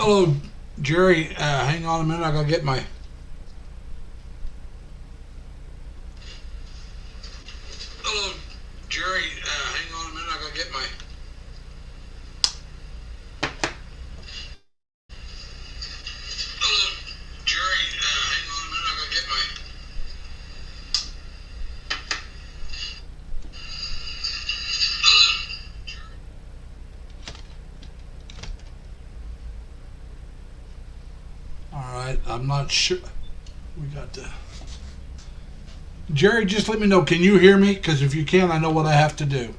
Hello, Jerry. Hang on a minute. I gotta get my. Hello, Jerry. Hang on a minute. I gotta get my. Hello, Jerry. Hang on a minute. I gotta get my. Hello, Jerry. All right. I'm not sure. We got to. Jerry, just let me know. Can you hear me? Because if you can, I know what I have to do.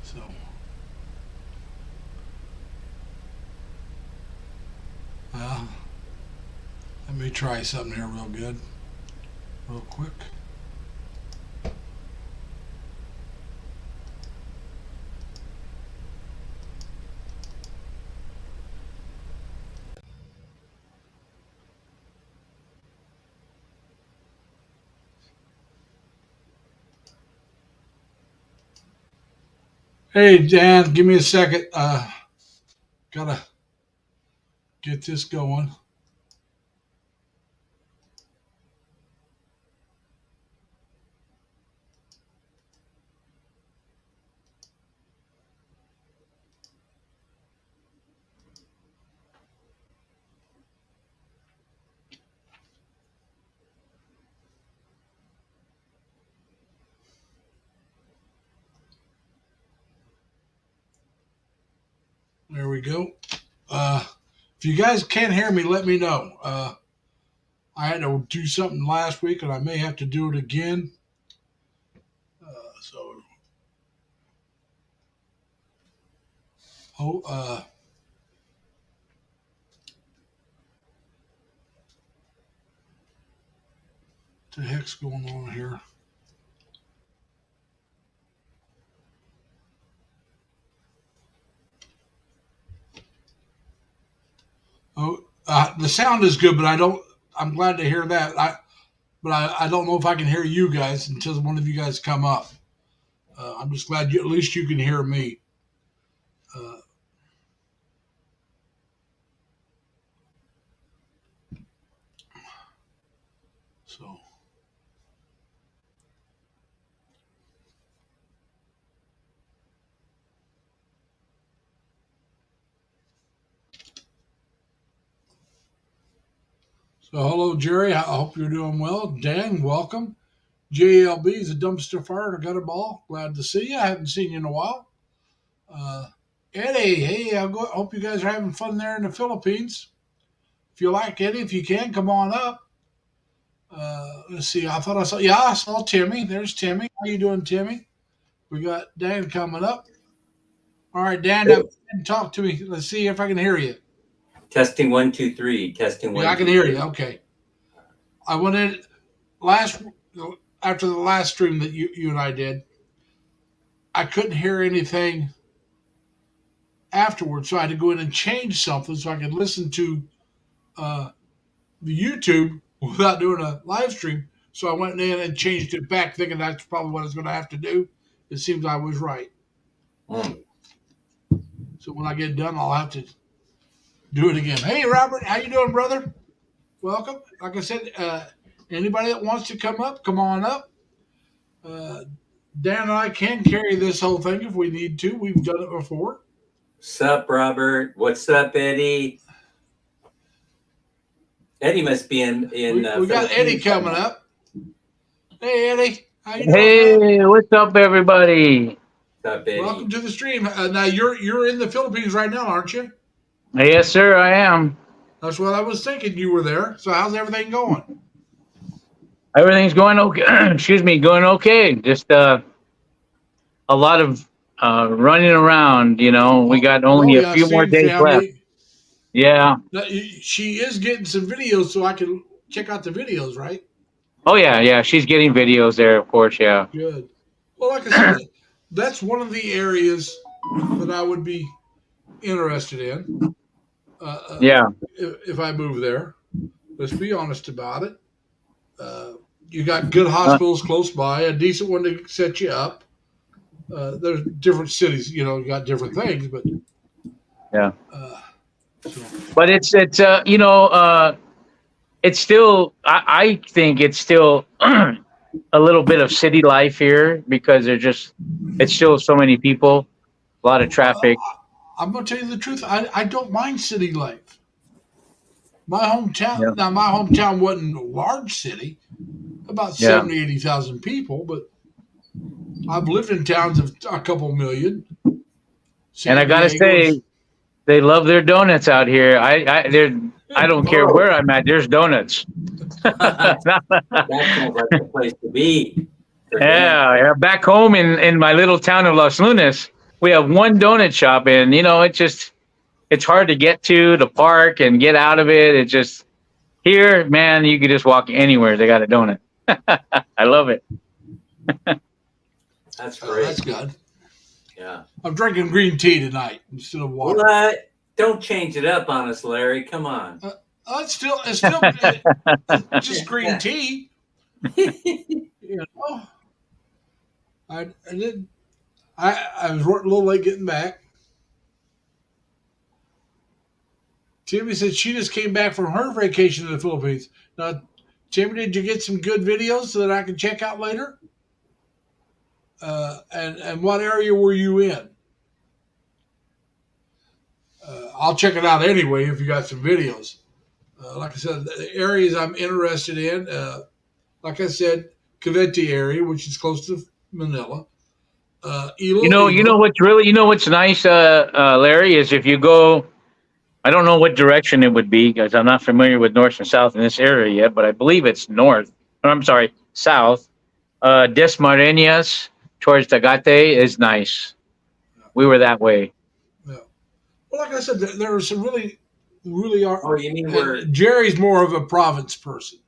So, uh, let me try something here real good, real quick. Hey, Dan, give me a second. Gotta get this going. There we go. If you guys can't hear me, let me know. I had to do something last week, and I may have to do it again. So, oh, what the heck's going on here? Oh, the sound is good, but I don't. I'm glad to hear that. But I don't know if I can hear you guys until one of you guys come up. I'm just glad at least you can hear me. Uh, so, hello, Jerry. I hope you're doing well. Dan, welcome. JLB is a dumpster fire and a gutter ball. Glad to see you. I haven't seen you in a while. Uh, Eddie, hey, hope you guys are having fun there in the Philippines. If you like Eddie, if you can, come on up. Let's see. I thought I saw. Yeah, I saw Timmy. There's Timmy. How you doing, Timmy? We got Dan coming up. All right, Dan, talk to me. Let's see if I can hear you. Testing 1 2 3. Testing Yeah, one. I can hear you. Okay. I went in last after the last stream that you and I did. I couldn't hear anything afterwards, so I had to go in and change something so I could listen to uh, the YouTube without doing a live stream. So I went in and changed it back, thinking that's probably what I was going to have to do. It seems I was right. Mm. So when I get done, I'll have to do it again. Hey, Robert, how you doing, brother? Welcome. Like I said, anybody that wants to come up, come on up. Uh, Dan and I can carry this whole thing if we need to. We've done it before. Sup, Robert? What's up, Eddie? Eddie must be in We got Eddie Philippines right coming now. up. Hey, Eddie, how you doing, man? Hey, what's up, everybody? What's up, Welcome Eddie? to the stream. Now you're in the Philippines right now, aren't you? Yes, sir, I am. That's what I was thinking. You were there. So how's everything going? Everything's going okay. Excuse me, going okay. Just a lot of running around. We got Oh only a yeah, few more seeing days left. family. Yeah. Now, she is getting some videos, so I can check out the videos, right? Oh yeah, yeah. She's getting videos there, of course. Yeah. Good. Well, like I said, that's one of the areas that I would be interested in Yeah. if I move there. Let's be honest about it. Uh, you got good Uh, hospitals close by, a decent one to set you up. There's different cities, you got different things, but Yeah. So, But it's it's still I think it's still a little bit of city life here because it's still so many people, a lot of uh, traffic. I'm gonna tell you the truth. I don't mind city life. Yeah. My hometown wasn't a large city, about Yeah. 70, 80,000 people, but I've lived in towns of a couple million. And I San gotta Diego say, is, they love their donuts out here. I don't care Oh, where I'm at. There's donuts. that sounds like the place to be for dinner. Yeah, yeah. Back home in my little town of Los Lunas, we have one donut shop, and it's hard to get to the park and get out of it. It just here, man, you could just walk anywhere. They got a donut. I love it. That's that's great. good. Yeah. I'm drinking green tea tonight instead of water. What? Don't change it up on us, Larry. Come on. It's just green tea. You know, I did. I was a little late getting back. Timmy said she just came back from her vacation in the Philippines. Now, Timmy, did you get some good videos so that I can check out later? And what area were you in? I'll check it out anyway if you got some videos. Like I said, the areas I'm interested in, like I said, Cavite area, which is close to Manila. You know Iloilo. what's nice, Larry, is if you go. I don't know what direction it would be because I'm not familiar with north and south in this area yet, but I believe it's north. Or I'm sorry, south. Desmareñas towards Tagate is nice. We were that way. Yeah. Well, like I said, there are some really are. Oh, you mean we're Jerry's more of a province person.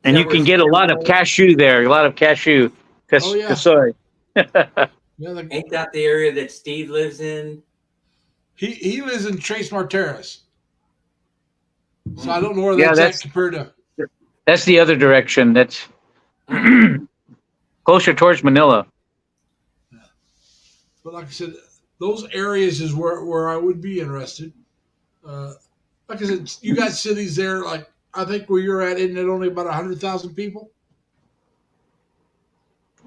And you we're can get a lot of cashew there, a lot of cashew. Oh yeah, Sorry. yeah. ain't that the area that Steve lives in? He lives in Tres Martires, so I don't know where Yeah, that's at compared to. that's the other direction. That's closer towards Manila. But like I said, those areas is where I would be interested. Like I said, you got cities there. Like I think where you're at, isn't it only about 100,000 people?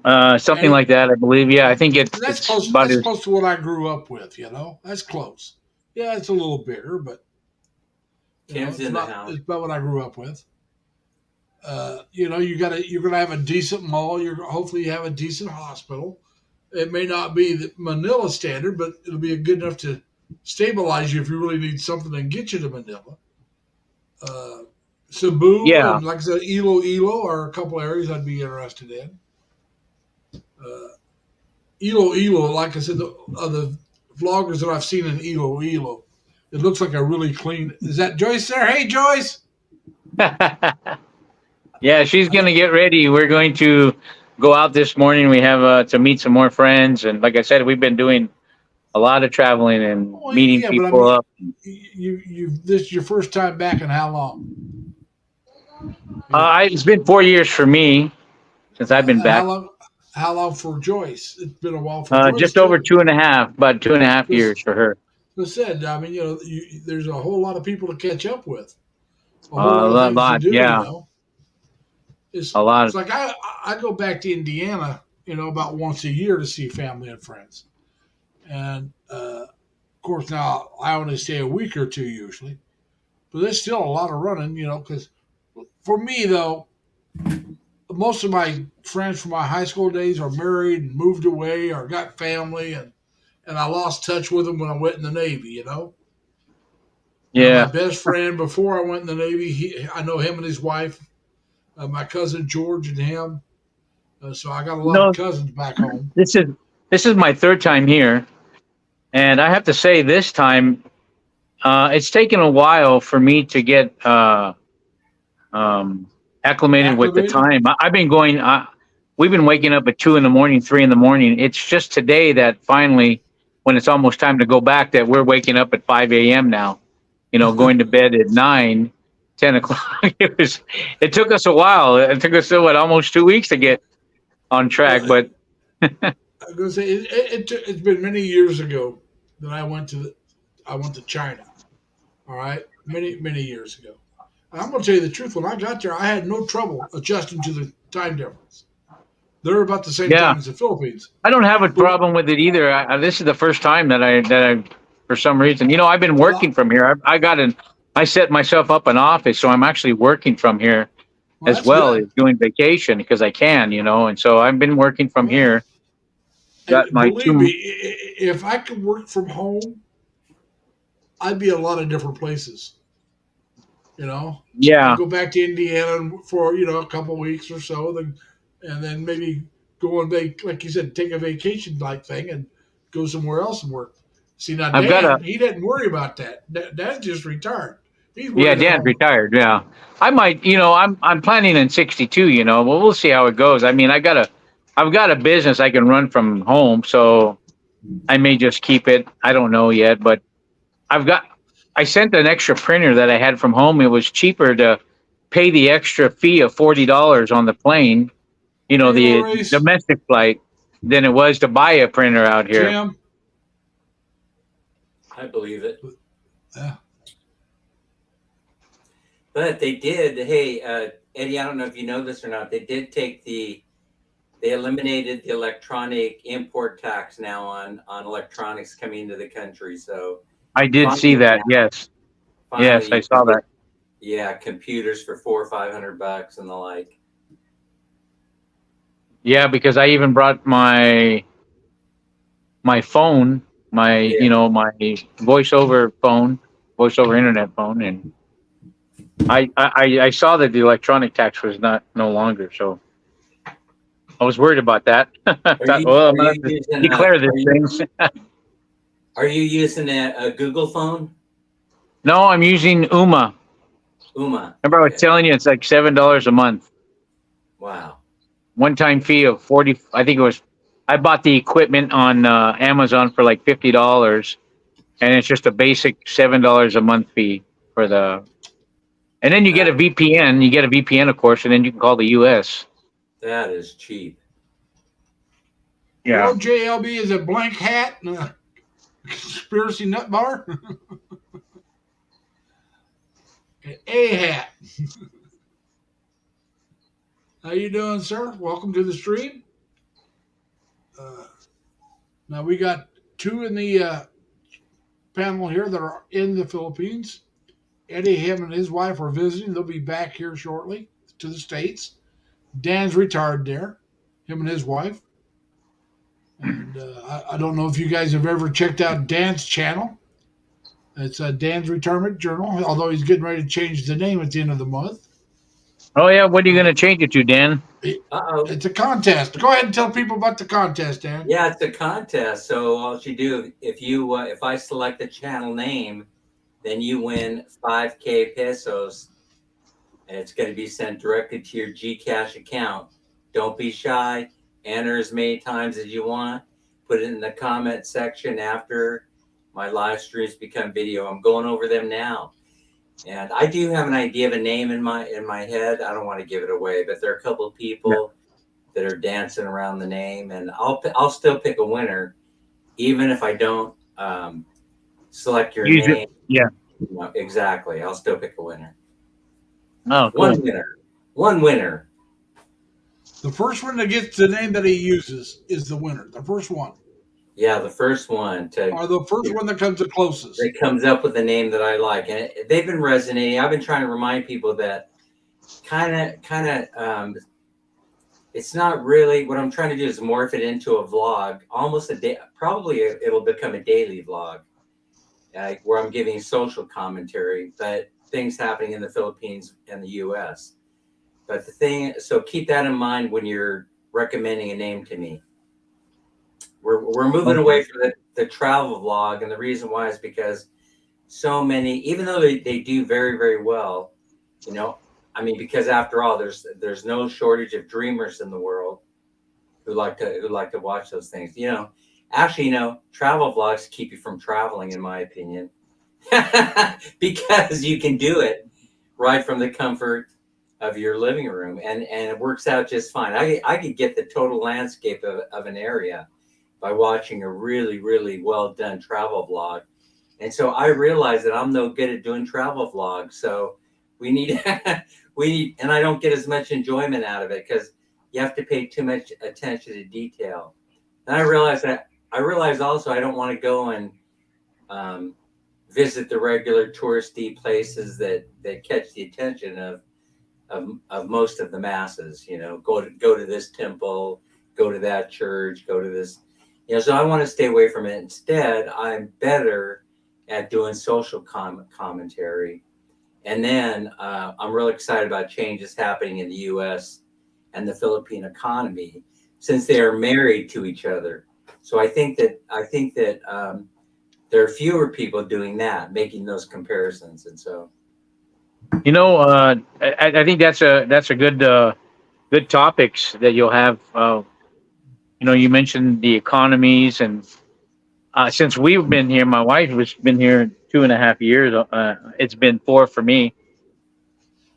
Something And like that, I believe. Yeah, I think that's it's close. about That's as close to what I grew up with. You know, that's close. Yeah, it's a little bigger, but Tim's in the house. it's about what I grew up with. You're gonna have a decent mall. Hopefully you have a decent hospital. It may not be the Manila standard, but it'll be good enough to stabilize you if you really need something and get you to Manila. Cebu yeah. and like I said, Iloilo are a couple areas I'd be interested in. Iloilo, like I said, the vloggers that I've seen in Iloilo, it looks like a really clean. Is that Joyce there? Hey, Joyce. Yeah, she's gonna get ready. We're going to go out this morning. We have to meet some more friends, and like I said, we've been doing a lot of traveling and Oh meeting yeah, but I people mean, up. this is your first time back in how long? It's been 4 years for me since I've been back. How long for Joyce? It's been a while for Joyce. Just too. over about 2.5 years for her. As I said, I mean, there's a whole lot of people to catch up with. A A whole lot of things lot, to do. yeah. You know, A lot. It's like I go back to Indiana, about once a year to see family and friends, and of course now I only stay a week or two usually, but there's still a lot of running. Because for me though, most of my friends from my high school days are married and moved away or got family, and I lost touch with them when I went in the Navy. My Yeah. best friend before I went in the Navy, I know him and his wife, my cousin George and him. So I got a lot of cousins back home. This is my third time here, and I have to say this time, it's taken a while for me to get acclimated with the time. I've been going. We've been waking up at 2 a.m, 3 a.m. It's just today that finally, when it's almost time to go back, that we're waking up at 5 a.m. now. Going to bed at 9, 10 o'clock. It took us a while. It took us almost 2 weeks to get on track. But I was gonna say it's been many years ago that I went to I went to China. All right, many years ago. And I'm going to tell you the truth. When I got there, I had no trouble adjusting to the time difference. They're about the same Yeah, time as the Philippines. I don't have a But problem with it either. This is the first time that I, for some reason, I've been well, working from here. I set myself up an office, so I'm actually working from here as that's well as good. doing vacation because I can, and so I've been working from Well, here. Got and my believe me, two. if I could work from home, I'd be a lot of different places. You know, I'd Yeah, go back to Indiana for a couple weeks or so, and then maybe go on like you said, take a vacation like thing and go somewhere else and work. See now, I've got a. Dan, he didn't worry about that. Dan's just retired. He's Yeah, working at Dan's home. retired. Yeah, I might. I'm planning in 62. Well, we'll see how it goes. I mean, I've got a business I can run from home, so I may just keep it. I don't know yet, but I've got. I sent an extra printer that I had from home. It was cheaper to pay the extra fee of $40 on the plane, There you go, the Race. domestic flight, than it was to buy a printer out here. Jim. I believe it. Yeah. But they did. Hey, Eddie, I don't know if you know this or not. They eliminated the electronic import tax now on electronics coming into the country. So I did see finally, that. now, Yes, yes, finally I you can saw that. get, yeah, computers for $400 or $500 and the like. Yeah, because I even brought my phone, Yeah. my voice over internet phone, and I saw that the electronic tax was no longer. So I was worried about that. I Are thought, you well, I'm are gonna you have to using declare this thing. a Google phone? No, I'm using Uma. Uma. Remember, I was Okay. telling you it's like $7 a month, Wow. one time fee of 40. I think it was. I bought the equipment on Amazon for like $50, and it's just a basic $7 a month fee for the. And then you get a That VPN. You get a VPN, of course, and then you can call the U.S. that is cheap. Hello, Yeah. JLB. Is it blank hat and a conspiracy nut bar? An A hat. How you doing, sir? Welcome to the stream. Uh, Now we got two in the panel here that are in the Philippines. Eddie, him and his wife are visiting. They'll be back here shortly to the States. Dan's retired there, him and his wife. And I don't know if you guys have ever checked out Dan's channel. It's Dan's Retirement Journal, although he's getting ready to change the name at the end of the month. Oh yeah. What are you Uh, going to change it to, Dan? Uh-oh. it's a contest. Go ahead and tell people about the contest, Dan. Yeah, it's a contest. So all you do, if I select the channel name, then you win 5K pesos, and it's going to be sent directly to your GCash account. Don't be shy. Enter as many times as you want. Put it in the comment section after my live streams become video. I'm going over them now. And I do have an idea of a name in my head. I don't want to give it away, but there are a couple of Yeah. people that are dancing around the name, and I'll still pick a winner, even if I don't select your Use it. name. Yeah. No, exactly. I'll still pick a winner. Oh, One cool. winner. One winner. The first one that gets the name that he uses is the winner. The first one. Yeah, the first one Or the first one that comes the closest. that comes up with a name that I like, and they've been resonating. I've been trying to remind people that kind of it's not really what I'm trying to do is morph it into a vlog, almost a day. Probably it'll become a daily vlog, where I'm giving social commentary, but things happening in the Philippines and the U.S. But so keep that in mind when you're recommending a name to me. We're moving away from the travel vlog, and the reason why is because so many, even though they do very, very well, I mean, because after all, there's no shortage of dreamers in the world who like to watch those things. Actually, travel vlogs keep you from traveling, in my opinion, because you can do it right from the comfort of your living room, and it works out just fine. I could get the total landscape of an area by watching a really, really well done travel vlog. And so I realized that I'm no good at doing travel vlogs. So we need, and I don't get as much enjoyment out of it because you have to pay too much attention to detail. And I realized also I don't want to go and visit the regular touristy places that catch the attention of most of the masses. You know, go to this temple, go to that church, go to this. You know, so I want to stay away from it. Instead, I'm better at doing social commentary. And then I'm really excited about changes happening in the U.S. and the Philippine economy since they are married to each other. So I think that there are fewer people doing that, making those comparisons, and so. You know, I think that's a good topics that you'll have. You know, you mentioned the economies, and since we've been here, my wife has been here 2.5 years. It's been 4 for me.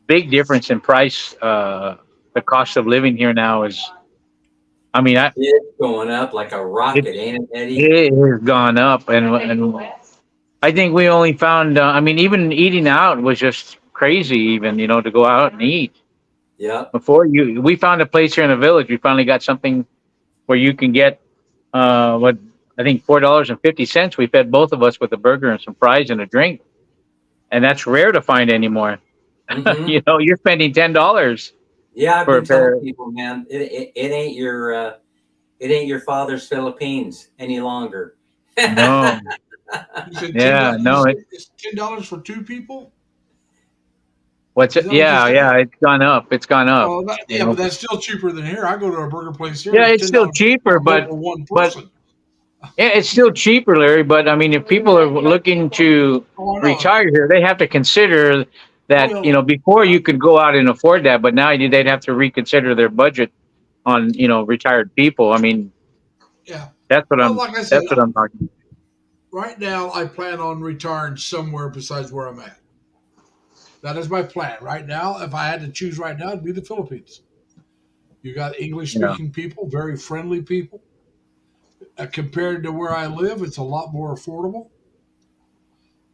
Big difference in price. The cost of living here now is, I mean, It's going up like a rocket, ain't it, Eddie? it has gone up, and I think we only found. I mean, even eating out was just crazy. Even, you know, to go out and eat. Yep. We found a place here in the village. We finally got something where you can get what I think $4.50. We fed both of us with a burger and some fries and a drink, and that's rare to find anymore. Mhm. You know, you're spending $10. Yeah, I've For been a pair. telling people, man, it ain't your father's Philippines any longer. No, You said yeah, You no. said it's $10 for 2 people. What's Is it? that what you Yeah, said? yeah. It's gone up. It's gone up. Well, You yeah, but know. that's still cheaper than here. I go to a burger place here. Yeah, It's it's still cheaper, a bowl for one but person. yeah, it's still cheaper, Larry. But I mean, if people are looking to Oh, I know. retire here, they have to consider that, you know, Well, before you could go out and afford that, but now they'd have to reconsider their budget on, you know, retired people. I mean, yeah. that's what Well, I'm like I said, that's what I'm talking. right now I plan on retiring somewhere besides where I'm at. That is my plan right now. If I had to choose right now, it'd be the Philippines. You got English Yeah. speaking people, very friendly people. Compared to where I live, it's a lot more affordable.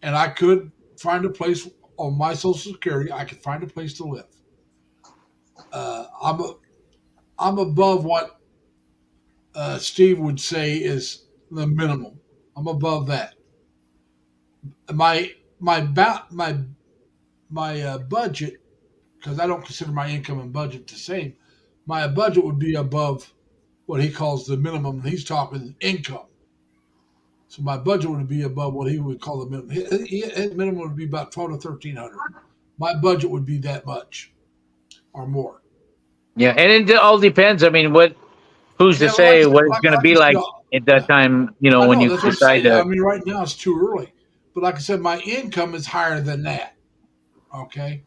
And I could find a place on my Social Security. I could find a place to live. Uh, I'm a, I'm above what Steve would say is the minimum. I'm above that. My budget, because I don't consider my income and budget the same. My budget would be above what he calls the minimum. He's talking income. So my budget would be above what he would call the minimum. His minimum would be about 12 to 1300. My budget would be that much or more. Yeah, and it all depends. I mean, who's to Yeah, well, say what it's going to like be I said, like at that time, you know, I when know you that's what I'm decide saying. I to. mean, right now it's too early, but like I said, my income is higher than that. Okay,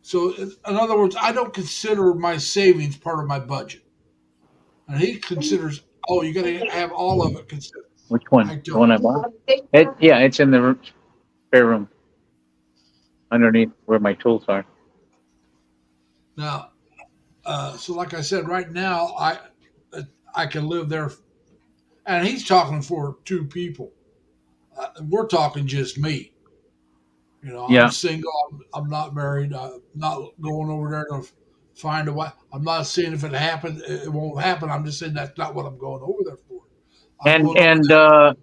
so in other words, I don't consider my savings part of my budget, and he considers. Oh, you got to have all of it considered. Which one? I The one don't. I bought? Yeah, it's in the spare room underneath where my tools are. Now, so like I said, right now I can live there, and he's talking for 2 people. We're talking just me. You know, I'm Yeah, single. I'm not married. I'm not going over there to find a wife. I'm not saying if it happens, it won't happen. I'm just saying that's not what I'm going over there for. I'm and going over and there.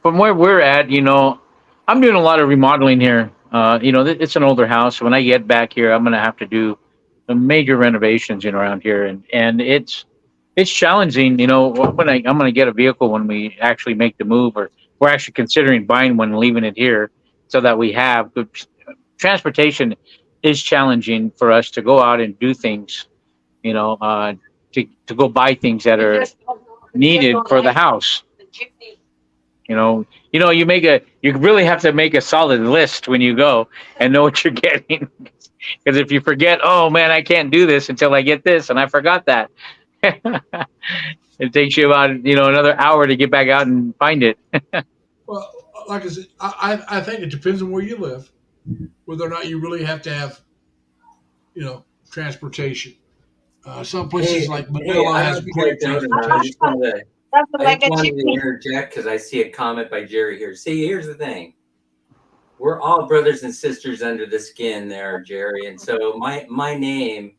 from where we're at, you know, I'm doing a lot of remodeling here. You know, it's an older house. When I get back here, I'm going to have to do some major renovations, you know, around here, and it's challenging. You know, when I'm going to get a vehicle when we actually make the move, or we're actually considering buying one and leaving it here, so that we have good transportation. Is challenging for us to go out and do things, you know, to go buy things that are needed for the house. You really have to make a solid list when you go and know what you're getting. Because if you forget, oh man, I can't do this until I get this, and I forgot that. It takes you about, you know, another hour to get back out and find it. Well, like I said, I think it depends on where you live, whether or not you really have to have, transportation. Some places like Hey, Manila I don't know has if you guys great noticed, but transportation. I just wanted to interject because I see a comment by Jerry here. See, here's the thing. we're all brothers and sisters under the skin there, Jerry. And so my name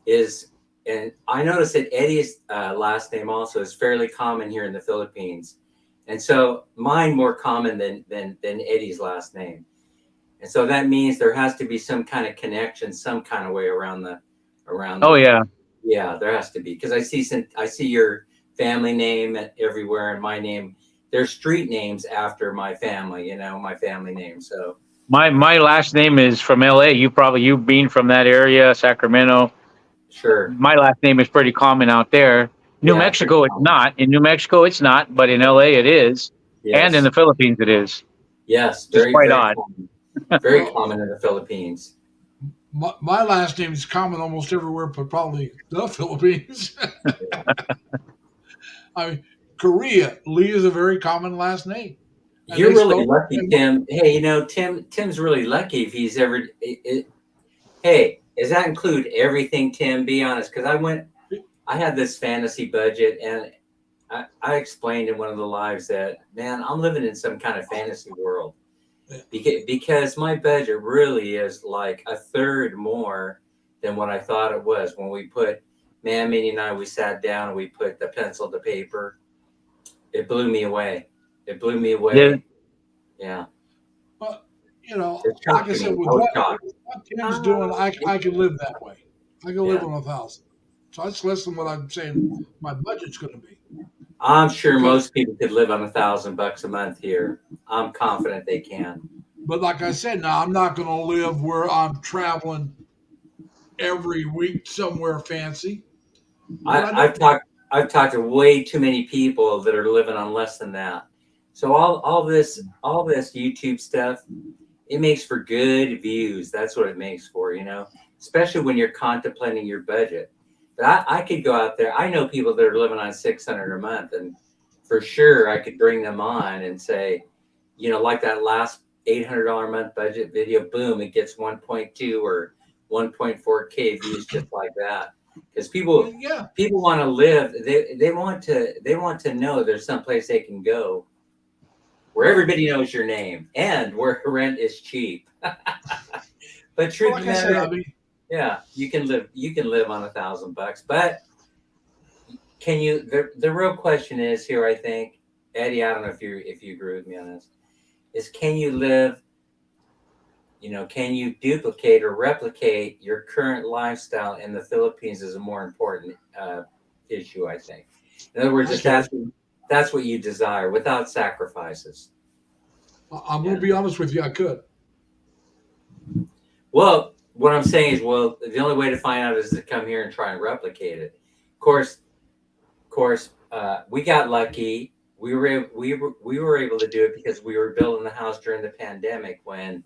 is, and I noticed that Eddie's last name also is fairly common here in the Philippines, and so mine more common than Eddie's last name, and so that means there has to be some kind of connection, some kind of way around. Oh yeah. Yeah, there has to be, because I see your family name everywhere, and my name. There's street names after my family, my family name. So My last name is from LA. You being from that area, Sacramento. sure. My last name is pretty common out there. New Yeah, Mexico, pretty it's common. not. In New Mexico, it's not, but in LA, it is, and in Yes. the Philippines, it is. Yes, It's very, quite very odd. common. Very Well, common in the Philippines. my last name is common almost everywhere, but probably the Philippines. I mean, Korea, Lee is a very common last name. And You're they really spell lucky, it. Tim. Hey, Tim's really lucky if he's ever. Hey, does that include everything, Tim? Be honest, because I had this fantasy budget, and I explained in one of the lives that, man, I'm living in some kind of fantasy world, because my budget really is like a third more than what I thought it was when we put. Man, Minnie and I, we sat down and we put the pencil to paper. It blew me away. It blew me away. Yeah. But, It's like shocked I to said, me. with I was shocked. what Tim's doing, I can live that way. I can live Yeah. on 1,000. So that's less than what I'm saying my budget's going to be. I'm sure Because, most people could live on $1,000 a month here. I'm confident they can. but like I said, now I'm not going to live where I'm traveling every week somewhere fancy. But I I've don't. I've talked to way too many people that are living on less than that. So all this YouTube stuff, it makes for good views. That's what it makes for, especially when you're contemplating your budget. But I could go out there. I know people that are living on 600 a month, and for sure I could bring them on and say, like that last $800 a month budget video, boom, it gets 1.2 or 1.4K views just like that. Because people Yeah. want to live. They want to know there's some place they can go where everybody knows your name and where rent is cheap. But truth Like of the I said, matter, I mean, yeah, you can live on $1,000. But can you? The real question is here, I think, Eddie. I don't know if you agree with me on this. Is can you live? Can you duplicate or replicate your current lifestyle in the Philippines is a more important issue, I think. In other words, that's what you desire without sacrifices. I'm going to be honest with you. I could. Well, what I'm saying is, the only way to find out is to come here and try and replicate it. Of course, we got lucky. We were able to do it because we were building the house during the pandemic when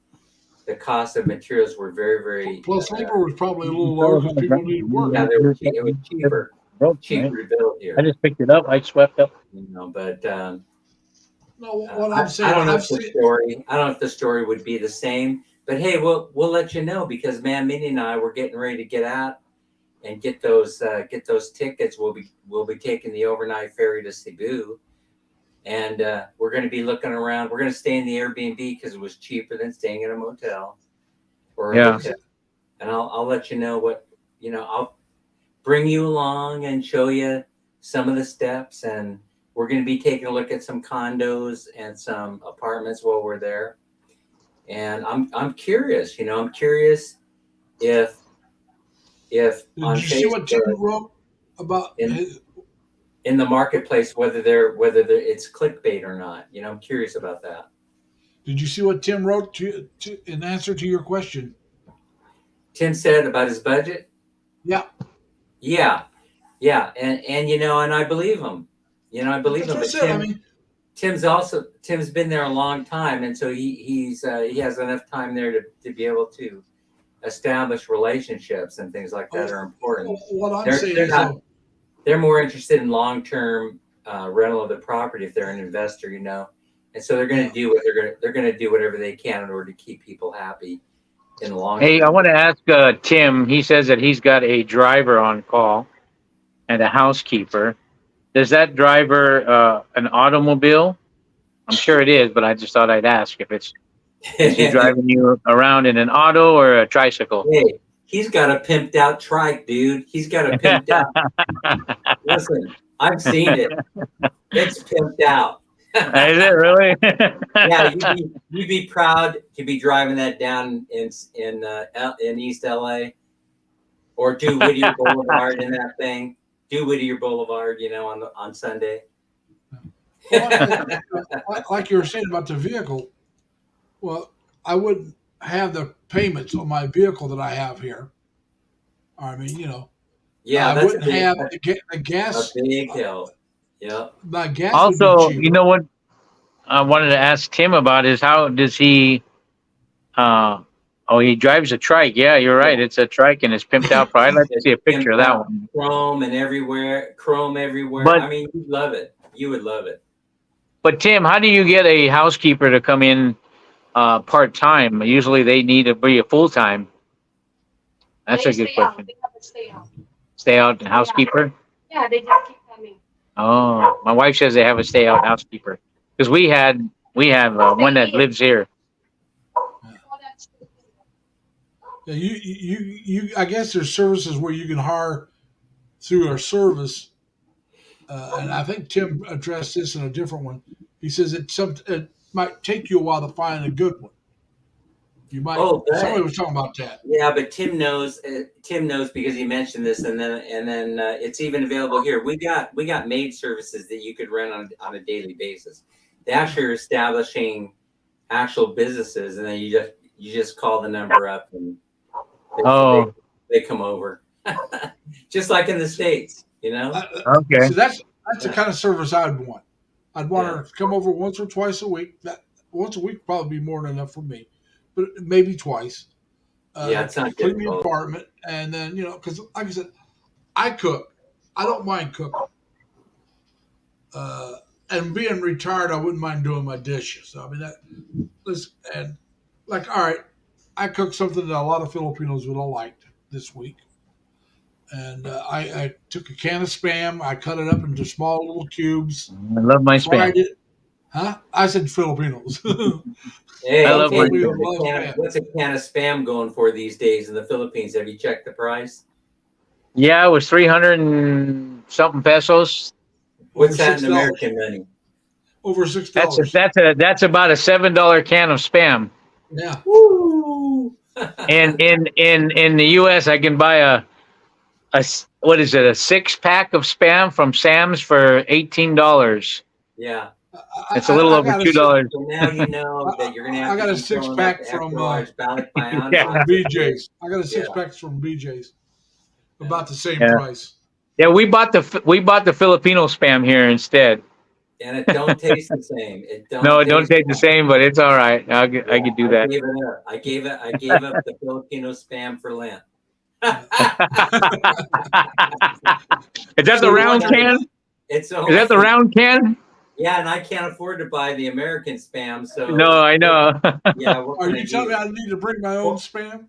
the cost of materials were very, very. Plus, labor was probably a little lower because people needed work. Yeah, it was cheaper to build here. I just picked it up. I swept up. But No, what I'm I saying, don't know I've if the seen. story. I don't know if the story would be the same. But hey, we'll let you know, because man, Minnie and I were getting ready to get out and get those tickets. We'll be taking the overnight ferry to Cebu, and we're going to be looking around. We're going to stay in the Airbnb because it was cheaper than staying in a motel or a hotel. And I'll let you know what I'll bring you along and show you some of the steps, and we're going to be taking a look at some condos and some apartments while we're there. And I'm curious, I'm curious if Did on you see what Tim Facebook wrote about? in the marketplace, whether it's clickbait or not. I'm curious about that. Did you see what Tim wrote to in answer to your question? Tim said about his budget. Yeah. Yeah. And and I believe him. I believe him. That's But what I said. Tim's been there a long time, and so he has enough time there to be able to establish relationships and things like that are important. What I'm saying is, they're more interested in long-term rental of the property if they're an investor, and so they're going to do they're going to do whatever they can in order to keep people happy in the long Hey, term. I want to ask Tim. He says that he's got a driver on call and a housekeeper. Does that driver an automobile? I'm sure it is, but I just thought I'd ask if it's Is he driving you around in an auto or a tricycle? Hey, he's got a pimped out trike, dude. He's got a pimped out. Listen, I've seen it. It's pimped out. Is it really? Yeah, you'd be proud to be driving that down in East LA, or do Whittier Boulevard in that thing. Do Whittier Boulevard, on Sunday. Well, like you were saying about the vehicle, well, I wouldn't have the payments on my vehicle that I have here. I mean, Yeah, I that's wouldn't have the gas. a big help. Yeah. My gas Also, would be cheaper. you know what I wanted to ask Tim about is how does he? He drives a trike. Yeah, you're right. It's a trike and it's pimped out. I'd like to see a picture of that one. Chrome everywhere. But- I mean, you'd love it. You would love it. But Tim, how do you get a housekeeper to come in part time? Usually they need to be a full time. That's a good question. They have to stay out. Stay out housekeeper. Yeah, they just keep coming. Oh, my wife says they have a stay out housekeeper because we have one that lives here. Yeah, you. I guess there's services where you can hire through our service, and I think Tim addressed this in a different one. He says it might take you a while to find a good one. You might. Oh, good. Somebody was talking about that. Yeah, but Tim knows. Tim knows because he mentioned this, and then it's even available here. We got maid services that you could rent on a daily basis. They actually are establishing actual businesses, and then you just call the number up and they come over, just like in the States, Okay. So that's the kind of service I'd want. I'd want her to come over once or twice a week. That once a week would probably be more than enough for me, but maybe twice. Yeah, it's not clean the difficult. apartment, and then because like I said, I cook. I don't mind cooking. And being retired, I wouldn't mind doing my dishes. I mean all right, I cooked something that a lot of Filipinos would have liked this week. And I took a can of Spam. I cut it up into small little cubes. I love my Fried Spam. it. Huh? I said Filipinos. Hey, I love what's a can of Spam going for these days in the Philippines? Have you checked the price? Yeah, it was 300 and something pesos. What's Over that in $6. American money? Over $6. That's about a $7 can of Spam. Yeah. Woo! And in the U.S., I can buy a 6-pack of Spam from Sam's for $18. Yeah. It's a little over $2. So now you know that you're gonna have. I got to a keep filling 6-pack up from, after large ballot by Yeah. From BJ's. I got a 6-pack from BJ's. About the same price. Yeah, we bought the Filipino Spam here instead. And it don't taste the same. It Don't taste the same, but it's all right. I could do that. I gave up the Filipino Spam for Lent. Is that the round can? Is Is that the round can? Yeah, and I can't afford to buy the American Spam, so No, I know. Yeah, what Are can you I telling do? me I need to bring my own Spam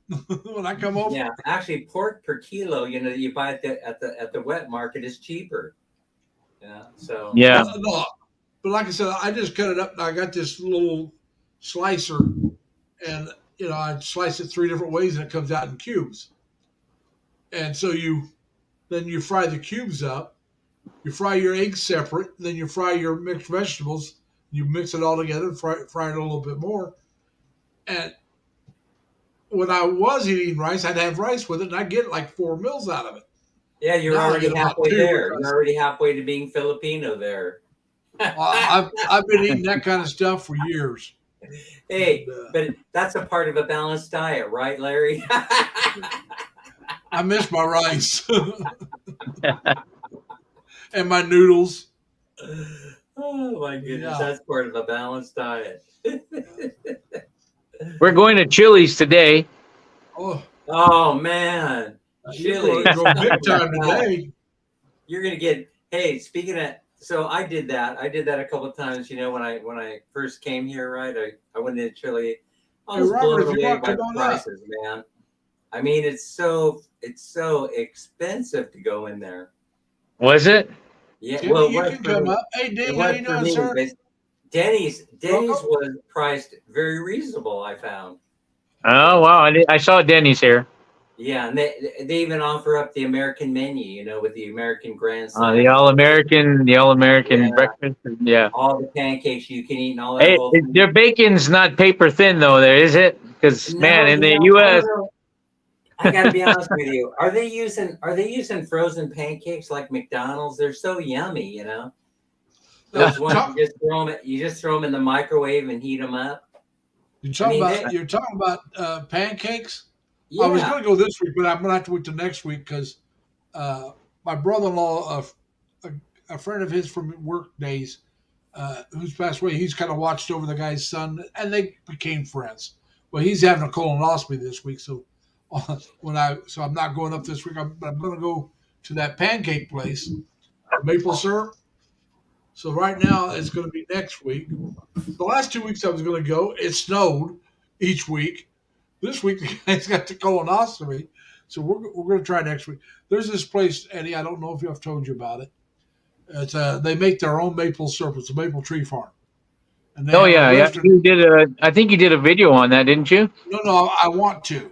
when I come over? Yeah, actually, pork per kilo, you buy it at the wet market is cheaper. Yeah, so Yeah. No, but like I said, I just cut it up and I got this little slicer, and I slice it 3 different ways and it comes out in cubes. And so then you fry the cubes up. You fry your eggs separate, then you fry your mixed vegetables. You mix it all together and fry it a little bit more. And when I was eating rice, I'd have rice with it, and I'd get like 4 meals out of it. yeah, you're Now I already get about halfway 2 there. because- You're already halfway to being Filipino there. I've been eating that kind of stuff for years. Hey, And, but that's a part of a balanced diet, right, Larry? I miss my rice and my noodles. Oh my goodness, Yeah. that's part of a balanced diet. We're going to Chili's today. Oh, Oh man, you're Chili. going to go big time today. You're gonna get. Hey, speaking of, so I did that a couple of times. When I first came here, right? I went into Chile. I Hey, was Robert, blown if you away want, by come the on up. prices, man. I mean, it's so expensive to go in there. Was it? Yeah, Jimmy, well, you can come up. Hey, It Dean, how was you for doing, me, sir? Denny's was priced very reasonable, I found. Oh wow, I saw Denny's here. Yeah, and they even offer up the American menu, with the American Grand Slam. The All American Yeah. breakfast. Yeah. All the pancakes you can eat and all that Hey, whole thing. their bacon's not paper thin though, there is it? Because man, in the U.S. I gotta be honest with you. Are they using frozen pancakes like McDonald's? They're so yummy, Those ones you just throw them in the microwave and heat them up. You're talking about pancakes? Yeah. I was going to go this week, but I'm going to have to wait till next week because my brother-in-law, a friend of his from work days, who's passed away, he's kind of watched over the guy's son, and they became friends. Well, he's having a colonoscopy this week, so I'm not going up this week. I'm going to go to that pancake place, maple syrup. So right now it's going to be next week. The last 2 weeks I was going to go, it snowed each week. This week the guy's got the colonoscopy, so we're going to try next week. There's this place, Eddie. I don't know if I've told you about it. It's they make their own maple syrup. It's a maple tree farm. And they Oh have a yeah. restaurant. I think you did a video on that, didn't you? No, I want to.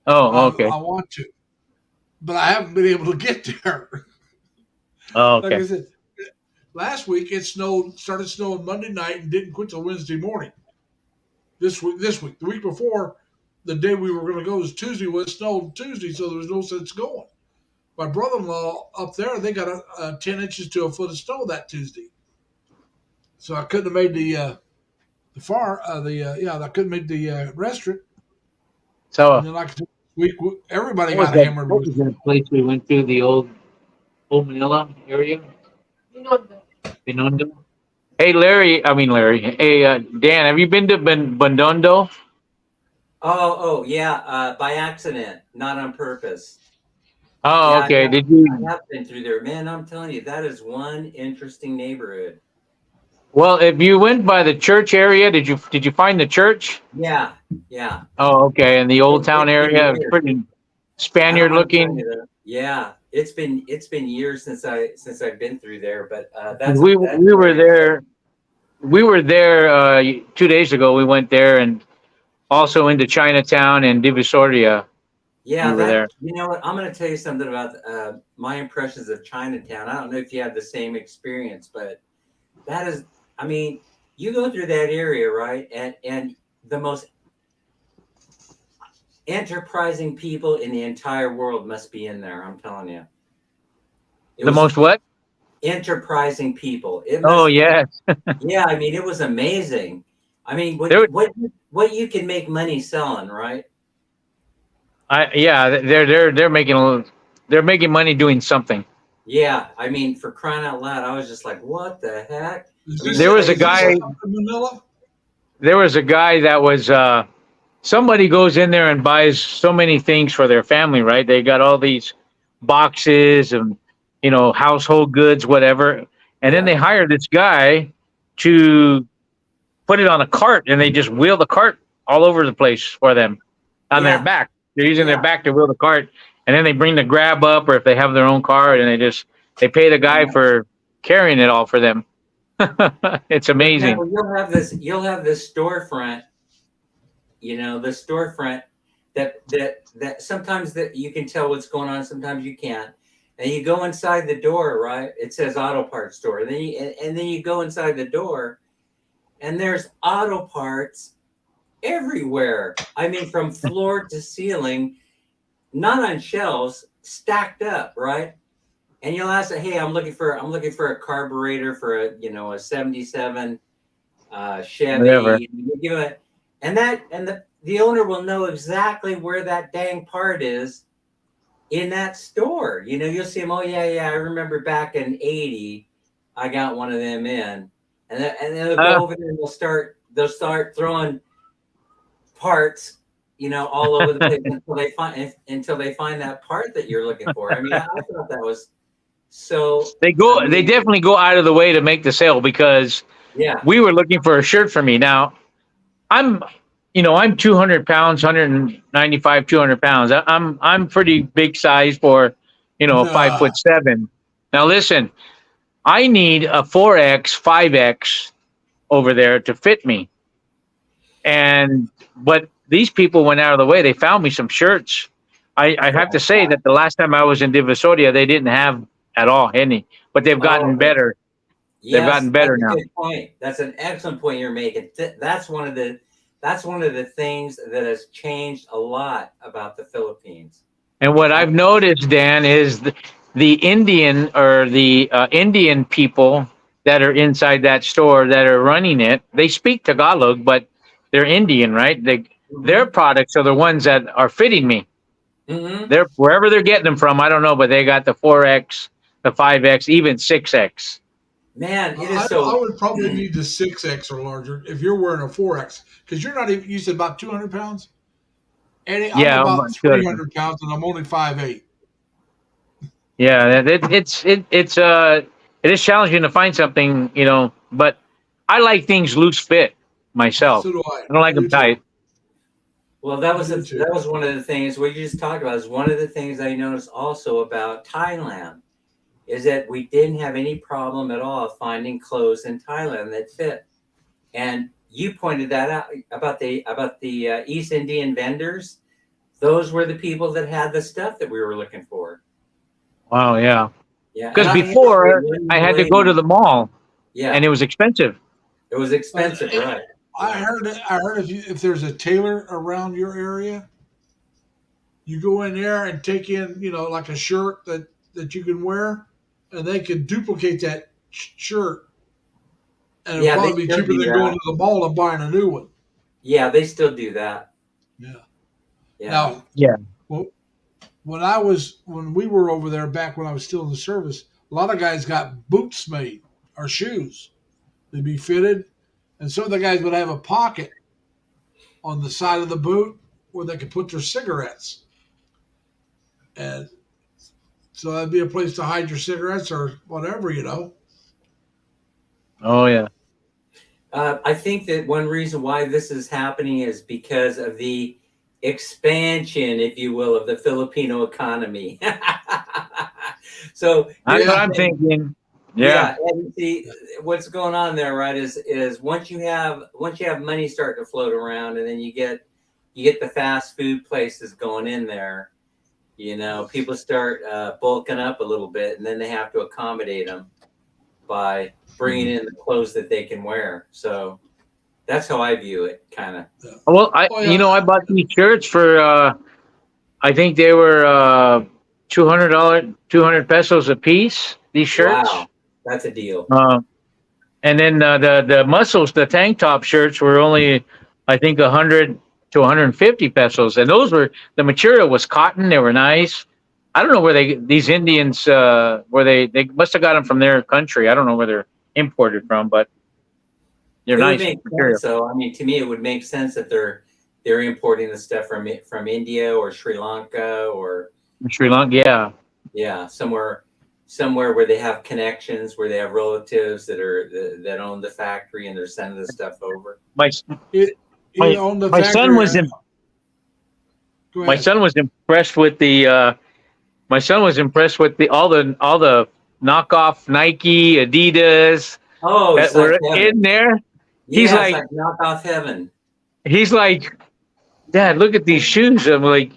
Oh, okay. I want to, but I haven't been able to get there. Oh, Like okay. I said, last week it started snowing Monday night and didn't quit till Wednesday morning. This week, the week before, the day we were going to go was Tuesday. Well, it snowed Tuesday, so there was no sense going. My brother-in-law up there, they got a 10 inches to a foot of snow that Tuesday, so I couldn't have made I couldn't make the restaurant. So And then like week, everybody what got was hammered. that place we went to? The old Manila area, Binondo. Hey Larry. Hey Dan, have you been to Binondo? Oh yeah, by accident, not on purpose. Oh, Yeah, okay. I have been through there, man. I'm telling you, that is one interesting neighborhood. Well, if you went by the church area, did you find the church? Yeah. Oh, okay. And the old town area, Weird. pretty Spaniard I'm telling looking. you that. Yeah, it's been years since I've been through there, but that's We were there. We were there 2 days ago. We went there and also into Chinatown and Divisoria. Yeah, we were there. you know what? I'm going to tell you something about my impressions of Chinatown. I don't know if you have the same experience, but that is, I mean, you go through that area, right? And the most enterprising people in the entire world must be in there. I'm telling you. The most what? Enterprising people. Oh, yes. Yeah, I mean, it was amazing. I mean, what you can make money selling, right? They're making money doing something. Yeah, I mean, for crying out loud, I was just like, what the heck? There was a guy in that was somebody goes in there and buys so many things for their family, right? They got all these boxes and household goods, whatever, and then they hire this guy to put it on a cart, and they just wheel the cart all over the place for them on their back. They're using their back to wheel the cart, and then they bring the grab up, or if they have their own car, and they pay the guy for carrying it all for them. It's amazing. You'll have this storefront, the storefront that sometimes that you can tell what's going on, sometimes you can't. And you go inside the door, right? It says auto parts store. And then you go inside the door, and there's auto parts everywhere. I mean, from floor to ceiling, not on shelves, stacked up, right? And you'll ask, hey, I'm looking for a carburetor for a 77 Chevy. Whatever. You give it, and the owner will know exactly where that dang part is in that store. You'll see him. Oh yeah, I remember back in '80, I got one of them in, and then they'll go over there and they'll start throwing parts, all over the place until they find that part that you're looking for. I mean, I thought that was so. They definitely go out of the way to make the sale, because we were looking for a shirt for me. Now, I'm 200 pounds, 195, 200 pounds. I'm pretty big size for, 5'7". Now listen, I need a 4X, 5X, over there to fit me. But these people went out of the way. They found me some shirts. I have to say that the last time I was in Divisoria, they didn't have at all any, but they've gotten better. They've gotten better now. That's a good point. That's an excellent point you're making. That's one of the things that has changed a lot about the Philippines. And what I've noticed, Dan, is the Indian or the Indian people that are inside that store that are running it. They speak Tagalog, but they're Indian, right? Their products are the ones that are fitting me. Mm-hmm. They're wherever they're getting them from, I don't know, but they got the 4X, the 5X, even 6X. Man, it is I would probably need the 6X or larger if you're wearing a 4X, because you're not even. You said about 200 pounds. Eddie, I'm about 300 pounds, and I'm only 5'8". Yeah, it is challenging to find something, but I like things loose fit myself. So do I. I don't like them tight. Well, that was one of the things we just talked about. Is one of the things I noticed also about Thailand is that we didn't have any problem at all finding clothes in Thailand that fit. And you pointed that out about the East Indian vendors. Those were the people that had the stuff that we were looking for. Wow, yeah. Yeah. Because before I had to go to the mall. Yeah. And it was expensive. It was expensive, right? I heard if there's a tailor around your area, you go in there and take in, like a shirt that you can wear, and they can duplicate that shirt, and it'll probably be cheaper than going to the mall and buying a new one. Yeah, they still do that. Yeah. Yeah. Now, yeah. Well, when we were over there back when I was still in the service, a lot of guys got boots made or shoes. They'd be fitted, and some of the guys would have a pocket on the side of the boot where they could put their cigarettes. And so that'd be a place to hide your cigarettes or whatever, Oh, yeah. I think that one reason why this is happening is because of the expansion, if you will, of the Filipino economy. So that's what I'm thinking. Yeah. And see what's going on there, right? Is once you have money starting to float around, and then you get the fast food places going in there, people start bulking up a little bit, and then they have to accommodate them by bringing in the clothes that they can wear. So that's how I view it, kind of. Well, I bought these shirts for I think they were $200, 200 pesos a piece. These shirts. Wow, that's a deal. And then the muscles, the tank top shirts were only, I think, 100 to 150 pesos, and the material was cotton. They were nice. I don't know where these Indians they must have got them from their country. I don't know where they're imported from, but they're nice material. So I mean, to me, it would make sense that they're importing the stuff from India or Sri Lanka or Sri Lanka. Yeah, somewhere where they have connections, where they have relatives that own the factory, and they're sending the stuff over. My son was impressed with the. My son was impressed with all the knockoff Nike, Adidas that were in there. He's like knockoff heaven. He's like, Dad, look at these shoes. I'm like,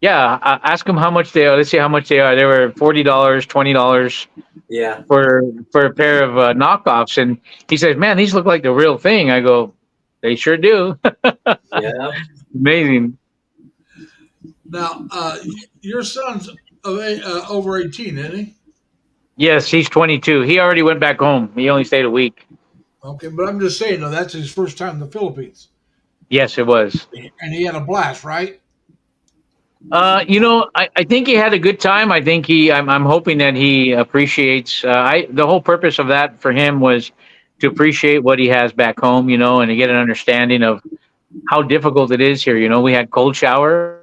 yeah. Ask him how much they are. Let's see how much they are. They were $40, $20. Yeah. For a pair of knockoffs, and he says, "Man, these look like the real thing." I go, "They sure do." Yeah. Amazing. Now, your son's over 18, isn't he? Yes, he's 22. He already went back home. He only stayed a week. Okay, but I'm just saying, though, that's his first time in the Philippines. Yes, it was. And he had a blast, right? I think he had a good time. I think I'm hoping that he appreciates. The whole purpose of that for him was to appreciate what he has back home, and to get an understanding of how difficult it is here. We had cold shower.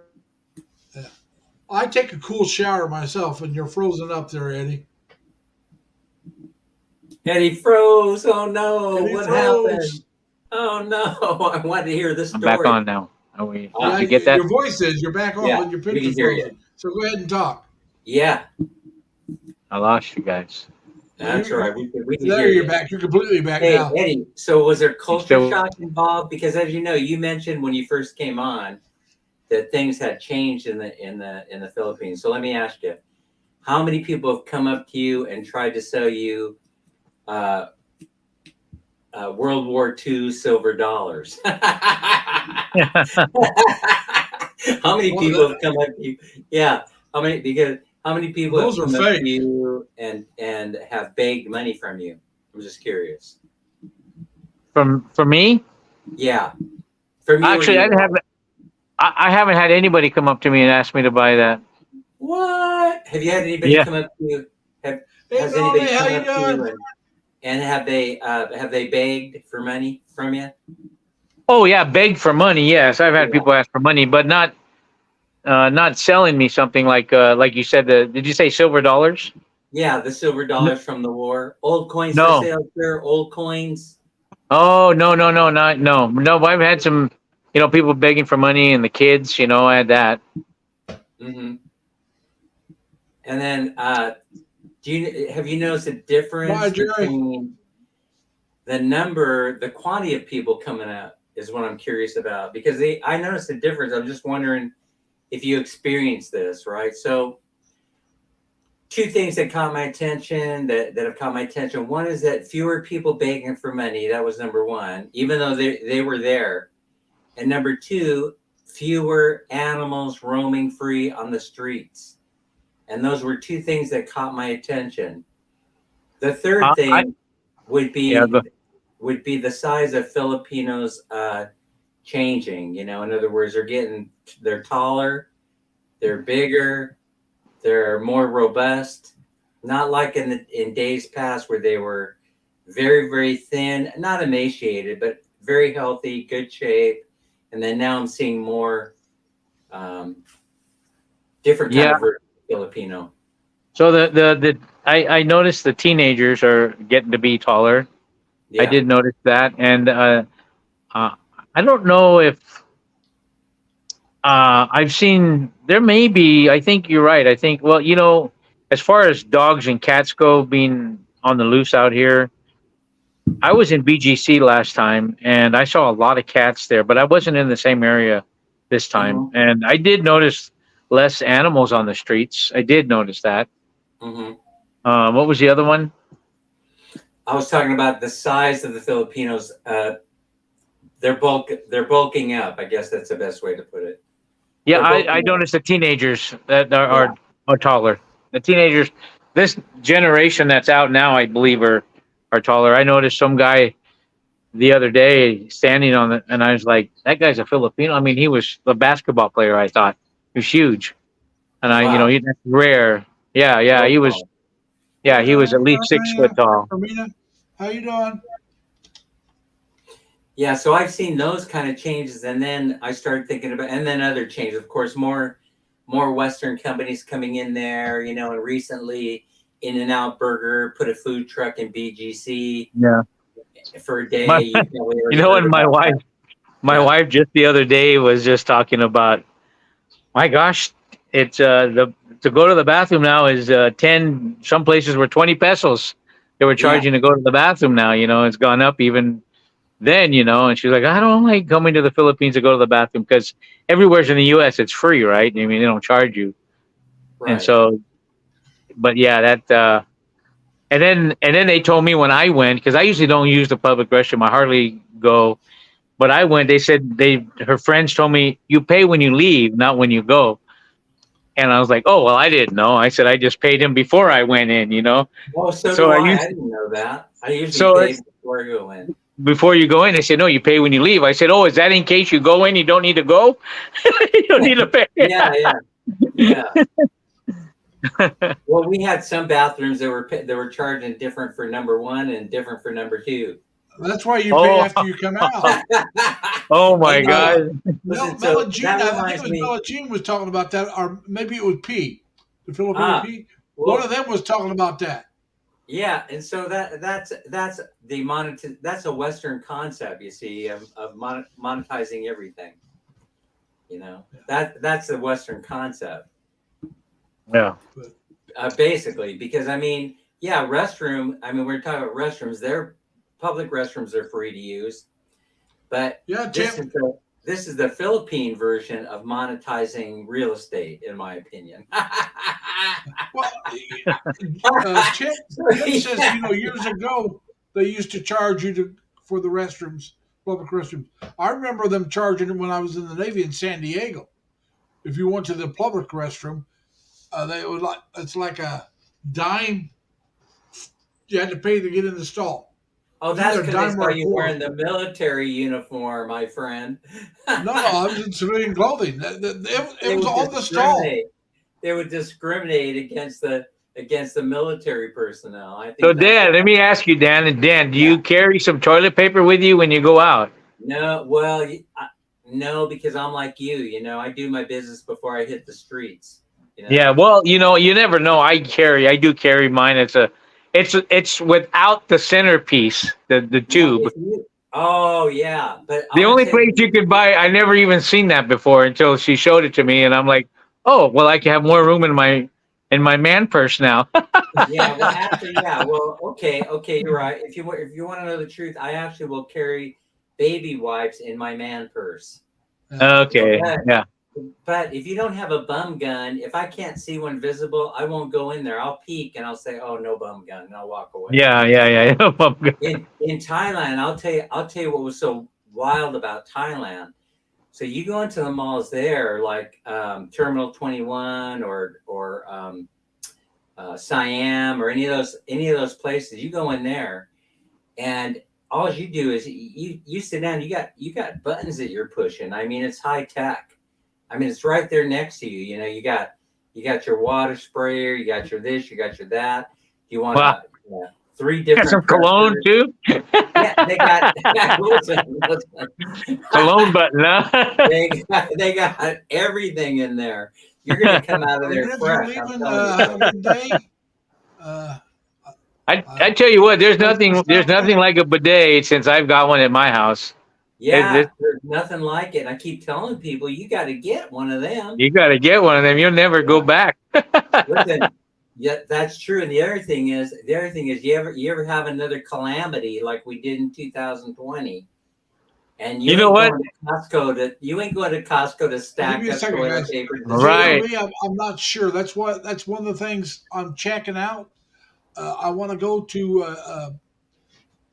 I take a cool shower myself, and you're frozen up there, Eddie. Eddie froze. Oh no! Eddie what froze. Happened? Oh no! I want to hear this story. I'm back on now. Did you get that? Your voice says you're back on, but your picture's frozen. So go ahead and talk. Yeah. I lost you guys. That's right. We can There hear you're you. back. You're completely back Hey, now. Eddie. So was there culture still- shock involved? Because as you know, you mentioned when you first came on that things had changed in the Philippines. So let me ask you, how many people have come up to you and tried to sell you World War II silver dollars? How many Well, people have come up to you? Yeah, how many people have Those are come up fake. to you and have begged money from you? I'm just curious. For me, Yeah, from you or actually, your wife. I haven't had anybody come up to me and ask me to buy that. What? Have you had anybody Yeah. come up to you? Hey, Has Melody, anybody how come you up to you doing? and have they begged for money from you? Oh yeah, beg for money. Yes, I've had Yeah. people ask for money, but not selling me something like you said. Did you say silver dollars? Yeah, the silver dollars from the war. Old coins for No. sale, sir. Old coins. Oh no. I've had some, people begging for money and the kids. I had that. Mm-hmm. And then, have you noticed a difference Bye, Jerry. between the quantity of people coming up is what I'm curious about because I noticed a difference. I'm just wondering if you experienced this, right? So, two things that caught my attention that have caught my attention. One is that fewer people begging for money. That was number one, even though they were there. And number two, fewer animals roaming free on the streets. And those were two things that caught my attention. The third I thing would yeah. be the size of Filipinos changing. In other words, they're taller, they're bigger, they're more robust. Not like in days past where they were very, very thin, not emaciated, but very healthy, good shape. And then now I'm seeing more different kind Yeah. of version of Filipino. So I noticed the teenagers are getting to be taller. Yeah. I did notice that, and I don't know if I've seen. There may be. I think you're right. I think. Well, as far as dogs and cats go, being on the loose out here, I was in BGC last time, and I saw a lot of cats there, but I wasn't in the same area this time, Mhm. and I did notice less animals on the streets. I did notice that. Hmm. What was the other one? I was talking about the size of the Filipinos. They're bulking up. I guess that's the best way to put it. Yeah, They're I bulking up. noticed the teenagers that Yeah. are taller. The teenagers, this generation that's out now, I believe, are taller. I noticed some guy the other day standing on it, and I was like, that guy's a Filipino. I mean, he was a basketball player. I thought he was huge, and Wow. that's rare. Yeah, Real he was. tall. Yeah, he was at least 6 foot tall. Hermina, how you doing? Yeah, so I've seen those kind of changes, and then I started thinking about, and then other changes. Of course, more Western companies coming in there, and recently In-N-Out Burger put a food truck in BGC Yeah, for a day. my, You probably already and heard my about wife, that. my Yeah. wife just the other day was just talking about, my gosh, it's the to go to the bathroom now is 10. Some places were 20 pesos. They were Yeah, charging to go to the bathroom now. It's gone up even then. And she's like, I don't like coming to the Philippines to go to the bathroom because everywhere's in the U.S. it's free, right? I mean, they don't charge you. And right. so, but yeah, that. And then they told me when I went, because I usually don't use the public restroom. I hardly go. But I went. They said her friends told me you pay when you leave, not when you go. And I was like, oh, well, I didn't know. I said, I just paid him before I went in. Well, so So do I I. used, I didn't know that. I usually so pay it's before I go in. before you go in, they said, no, you pay when you leave. I said, oh, is that in case you go in, you don't need to go? You don't need to pay. Yeah, yeah. Well, we had some bathrooms that were charging different for number one and different for number two. That's why you pay Oh, after you come out. oh my Hey, God. listen, so Melagene, that I think reminds it was me. Melagene was talking about that, or maybe it was P, the Filipino P. One Well, of them was talking about that. yeah, and so that's that's a Western concept, you see, of monetizing everything. That's the Western concept. Yeah. Basically, because I mean, yeah, restroom. I mean, we're talking about restrooms. Their public restrooms are free to use, but Yeah, Tim. this is the Philippine version of monetizing real estate, in my opinion. Well, Tim says, years ago they used to charge you for the restrooms, public restrooms. I remember them charging it when I was in the Navy in San Diego. If you went to the public restroom, it's like a dime. You had to pay to get in the stall. Oh, It's that's either a because they dime saw or a you quarter. wearing the military uniform, my friend. No, I was in civilian clothing. It They was would on the stall. They would discriminate against the military personnel. I think So that's Dan, let me ask you, Dan, do you carry some toilet paper with you when you go out? no. Well, no, because I'm like you. I do my business before I hit the streets. Yeah, well, you never know. I do carry mine. It's without the centerpiece, the tube. Oh yeah, but The only place you could buy, I never even seen that before until she showed it to me, and I'm like, oh, well, I can have more room in my man purse now. Well, okay, you're right. If you want to know the truth, I actually will carry baby wipes in my man purse. Okay, yeah. But if you don't have a bum gun, if I can't see one visible, I won't go in there. I'll peek and I'll say, "Oh, no bum gun," and I'll walk away. Yeah. In Thailand, I'll tell you what was so wild about Thailand. So you go into the malls there, like Terminal 21 or Siam or any of those places. You go in there, and all you do is you sit down. You got buttons that you're pushing. I mean, it's high tech. I mean, it's right there next to you. You got your water sprayer. You got your this. You got your that. You want 3 different. Got some cologne too. Yeah, they got listen. Cologne button, huh? they got everything in there. You're gonna come out of there fresh. I tell you what, there's nothing like a bidet since I've got one at my house. Yeah, there's nothing like it. I keep telling people you got to get one of them. You got to get one of them. You'll never go back. Listen, yeah, that's true. And the other thing is, you ever have another calamity like we did in 2020, and you know what? You ain't going to Costco to stack up toilet paper. Right. I'm not sure. That's one of the things I'm checking out. I want to go to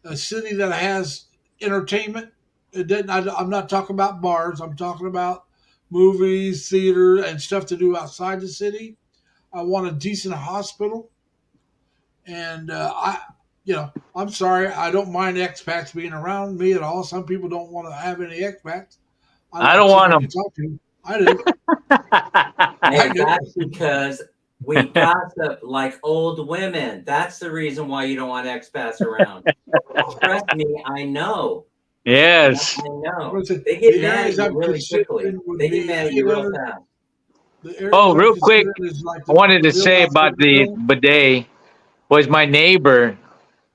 a city that has entertainment. I'm not talking about bars. I'm talking about movies, theater, and stuff to do outside the city. I want a decent hospital, and I'm sorry, I don't mind expats being around me at all. Some people don't want to have any expats. I don't want them. Talk to. I do. That's because we gossip like old women. That's the reason why you don't want expats around. Trust me, I know. Yes. I know. They get mad at you really quickly. They get mad at you real fast. Oh, real quick, I wanted to say about the bidet was my neighbor.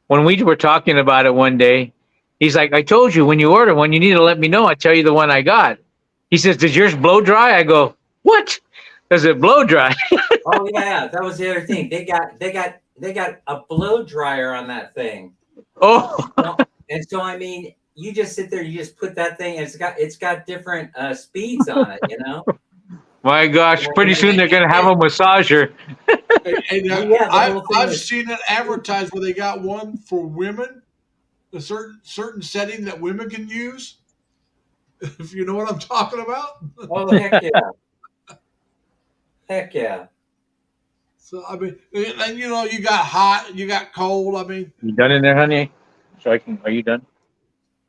When we were talking about it one day, he's like, I told you when you order one, you need to let me know. I tell you the one I got. He says, does yours blow dry? I go, what? Does it blow dry? Oh yeah, that was the other thing. They got a blow dryer on that thing. Oh. And so I mean, you just sit there, you just put that thing, and it's got different speeds on it, My gosh, pretty soon they're going to have a massager. I've seen it advertised where they got one for women, a certain setting that women can use. If you know what I'm talking about. Oh, heck yeah. Heck yeah. So, I mean, and you got hot, you got cold. I mean. You done in there, honey? Are you done?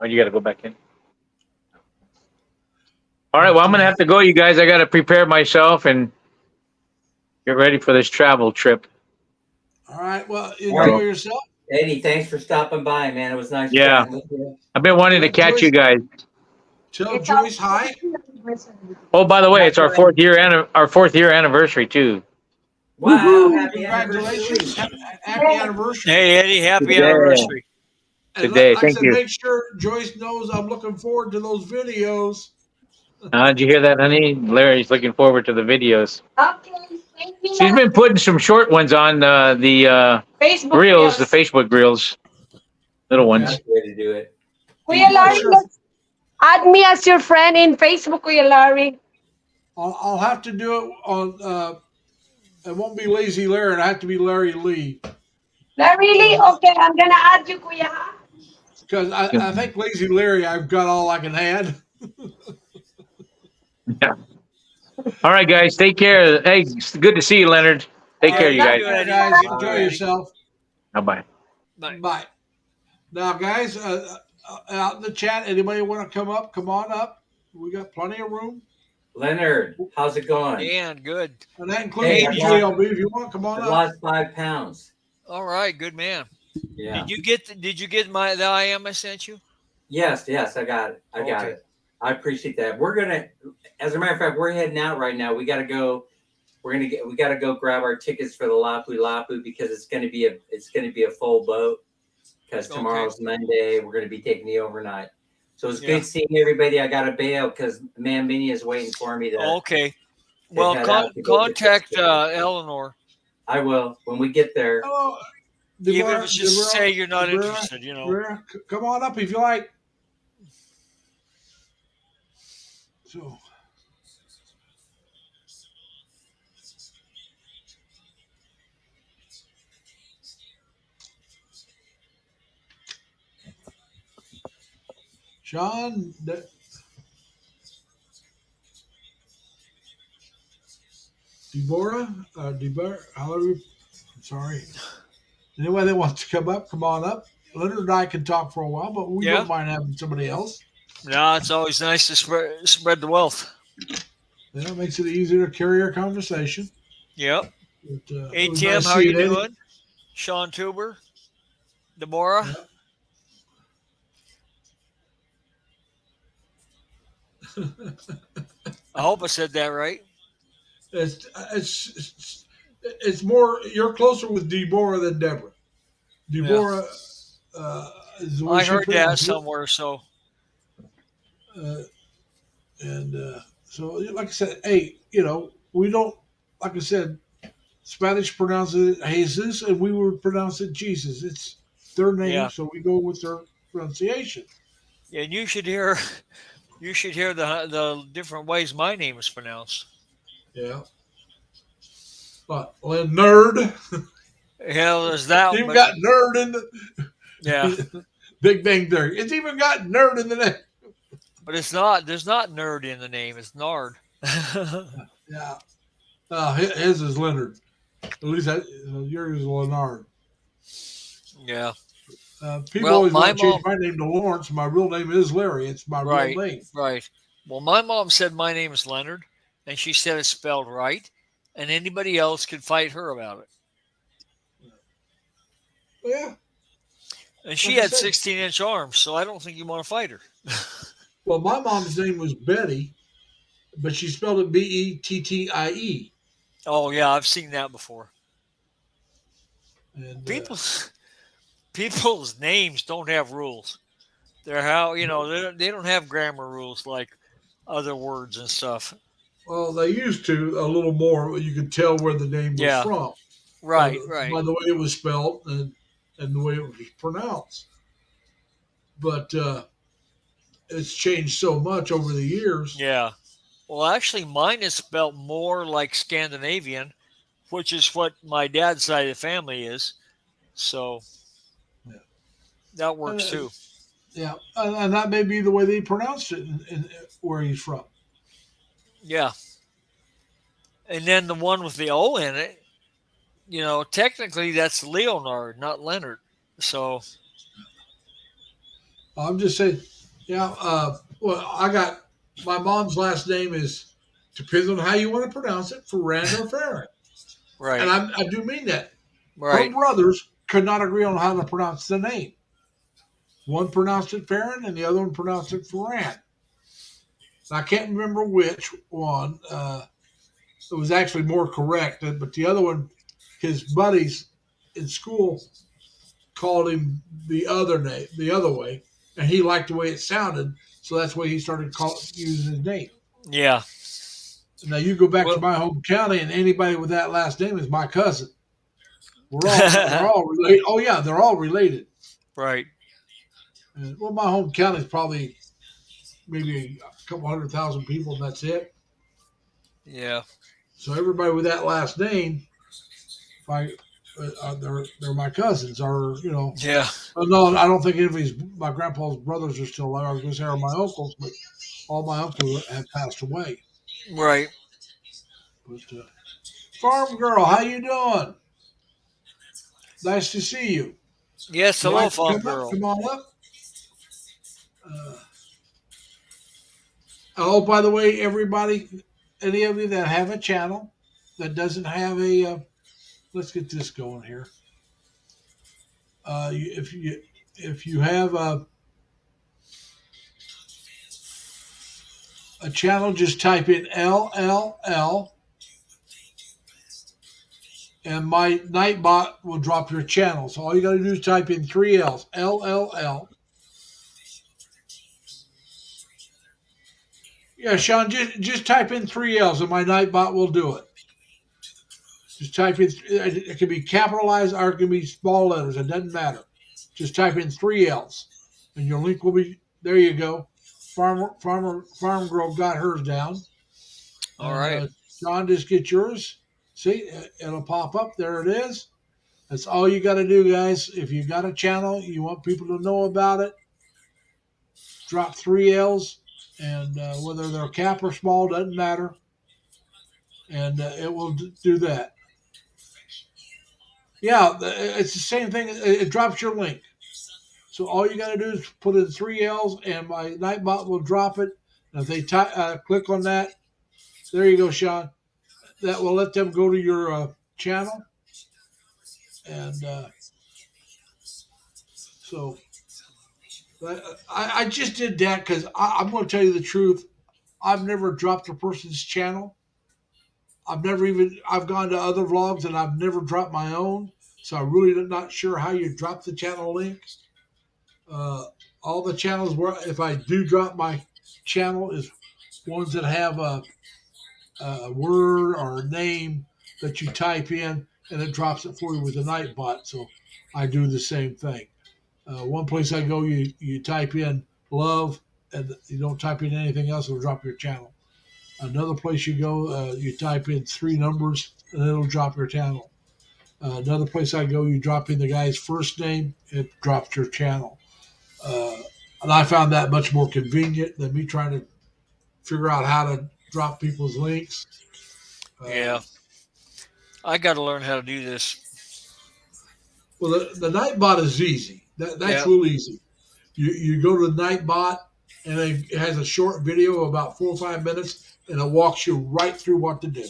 Or you got to go back in? All right, well, I'm going to have to go, you guys. I got to prepare myself and get ready for this travel trip. All right, well, enjoy yourself. Eddie, thanks for stopping by, man. It was nice. Yeah, I've been wanting to catch you guys. Tell Joyce hi. Oh, by the way, it's our fourth year anniversary too. Wow! Congratulations! Happy anniversary! Hey Eddie, happy anniversary! Today, thank you. Make sure Joyce knows I'm looking forward to those videos. Did you hear that, honey? Larry's looking forward to the videos. Okay, thank She's been putting some short ones on the Facebook reels, the Reels. Facebook reels, little ones. That's the way to do it. Kuya Larry, Sure. let's add me as your friend in Facebook, Kuya Larry. I'll have to do it on. It won't be Lazy Larry. It have to be Larry Lee Larry Lee, okay, I'm gonna add you, Kuya. because I think Lazy Larry. I've got all I can add. Yeah. All right, guys. Take care. Hey, it's good to see you, Leonard. Take care, you guys. All right, guys, enjoy Alright. yourself. Bye-bye. Bye. Now, guys, out in the chat, anybody want to come up? Come on up. We got plenty of room, Leonard, how's it going? Dan, good. and that includes Hey, the JLB. If you want, come on I up. lost 5 pounds. All right, good man. Yeah. Did you get the IM I sent you? Yes, I got it. I got Okay. it. I appreciate that. We're gonna, as a matter of fact, we're heading out right now. We gotta go. We gotta go grab our tickets for the Lapu Lapu because it's gonna be a full boat. Because Okay. tomorrow's Monday, we're gonna be taking the overnight. So it's Yeah. good seeing everybody. I gotta bail because Man Minnie is waiting for me to. Okay. Well, head out to go get contact the- Eleanor. I will when we get there. Hello, Even if it's just Deborah, say you're not Deborah, interested, you know. Deborah, come on up if you like. So. Sean, Deborah, however, I'm sorry. Anybody that wants to come up, come on up. Leonard and I can talk for a while, but we Yeah. don't mind having somebody else. No, it's always nice to spread the wealth. It makes it easier to carry our conversation. Yep. But, it was ATM, nice how you seeing Eddie. doing? Sean Tuber, Deborah. Yeah. I hope I said that right. It's more. You're closer with Deborah than Deborah. Deborah is the way I she heard that pronounces it. somewhere. So So, like I said, hey, we don't. Like I said, Spanish pronounces it Jesus, and we would pronounce it Jesus. It's their name, Yeah. so we go with their pronunciation. yeah, and you should hear the different ways my name is pronounced. Yeah. But Leonard, Yeah, there's that. even But, got nerd in the yeah, Big Bang Theory. It's even got nerd in the name. but it's not. There's not nerd in the name. It's Nard. Yeah. His is Leonard. At least yours is Leonard. Yeah. People Well, always my want to change mom- my name to Lawrence. My real name is Larry. It's my Right. real name. Right. Well, my mom said my name is Leonard, and she said it's spelled right, and anybody else could fight her about it. Yeah. And she Like I had said- 16-inch arms, so I don't think you want to fight her. Well, my mom's name was Betty, but she spelled it Bettie. Oh yeah, I've seen that before. And People's names don't have rules. They're how they don't have grammar rules like other words and stuff. well, they used to a little more. You could tell where the name was Yeah. from. Right. by, Right. by the way it was spelled and the way it was pronounced. But it's changed so much over the years. Yeah. Well, actually, mine is spelled more like Scandinavian, which is what my dad's side of the family is. So Yeah. that works too. Yeah, and that may be the way they pronounced it in where he's from. Yeah. And then the one with the O in it, technically that's Leonard, not Leonard. So I'm just saying, yeah. Well, I got my mom's last name is depends on how you want to pronounce it, Ferrand or Farron, right. and I do mean that. Right. Her brothers could not agree on how to pronounce the name. One pronounced it Farron, and the other one pronounced it Ferrand. I can't remember which one. It was actually more correct, but the other one, his buddies in school called him the other way, and he liked the way it sounded, so that's why he started using his name. Yeah. Now you go back Well- to my home county, and anybody with that last name is my cousin. They're all related. Oh yeah, they're all related. Right. And, well, my home county is probably maybe a couple 100,000 people, and that's it. Yeah. So everybody with that last name, they're my cousins, or Yeah. No, I don't think any of my grandpa's brothers are still alive. I was going to say are my uncles, but all my uncles have passed away. Right. But Farm Girl, how you doing? Nice to see you. Yes. You Hello, like to Farm come up? Girl. Come on up. Oh, by the way, everybody, any of you that have a channel that doesn't have a, let's get this going here. If you have a channel, just type in LLL, and my Nightbot will drop your channel. So all you got to do is type in 3 L's, LLL. Yeah, Sean, just type in 3 L's and my Nightbot will do it. Just type in, it can be capitalized or it can be small letters. It doesn't matter. Just type in 3 L's and your link will be, there you go. Farm Girl got hers down. All right. Sean, just get yours. See, it'll pop up. There it is. That's all you got to do, guys. If you got a channel, you want people to know about it, drop 3 L's. And whether they're cap or small, doesn't matter. And it will do that. Yeah, it's the same thing. It drops your link. So all you got to do is put in 3 L's, and my Nightbot will drop it. And if they click on that, there you go, Sean. That will let them go to your channel. And so I just did that because I'm going to tell you the truth. I've never dropped a person's channel. I've gone to other vlogs and I've never dropped my own. So I'm really not sure how you drop the channel link. All the channels where, if I do drop my channel, is ones that have a word or a name that you type in and it drops it for you with the Nightbot. So I do the same thing. One place I go, you type in love and you don't type in anything else, it'll drop your channel. Another place you go, you type in 3 numbers and it'll drop your channel. Another place I go, you drop in the guy's first name, it drops your channel. And I found that much more convenient than me trying to figure out how to drop people's links. Yeah. I got to learn how to do this. Well, the Nightbot is easy. That's real easy. You go to the Nightbot, and it has a short video about 4 or 5 minutes, and it walks you right through what to do.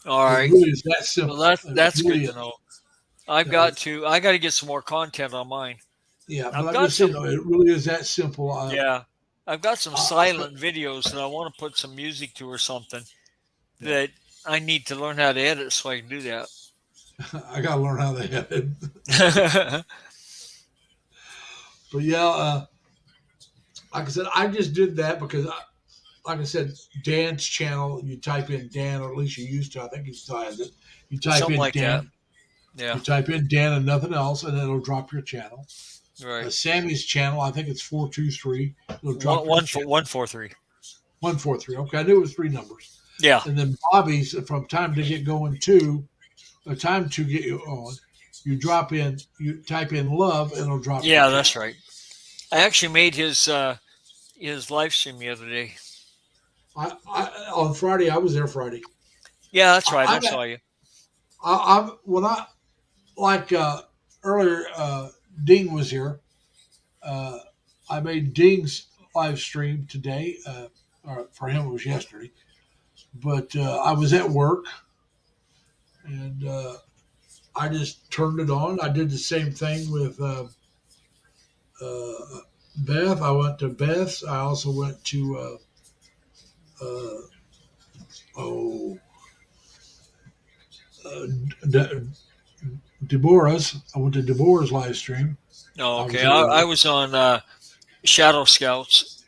All right. It really is that simple. Well, that's really good to know. I got to get some more content on mine. Yeah, I've but got I'm just saying, it really is that simple. Yeah. I've got some silent videos that I want to put some music to or something that I need to learn how to edit so I can do that. I got to learn how to edit. But yeah, like I said, I just did that because, like I said, Dan's channel, you type in Dan, or at least you used to. I think he's tied it. You type Something in like Dan. that. Yeah. You type in Dan and nothing else, and it'll drop your channel. Right. Sammy's channel, I think it's 423. It'll drop 143. 143. Okay, I knew it was 3 numbers. Yeah. And then Bobby's from Time to Get Going 2, Time to Get You On. You type in love, and it'll drop. Yeah, that's right. I actually made his live stream the other day. On Friday, I was there Friday. Yeah, that's right. I saw you. Earlier, Ding was here. I made Ding's live stream today. Or for him, it was yesterday. But I was at work, and I just turned it on. I did the same thing with Beth. I went to Beth's. I also went to Deborah's. I went to Deborah's live stream. Oh, okay. I was on Shadow Scouts.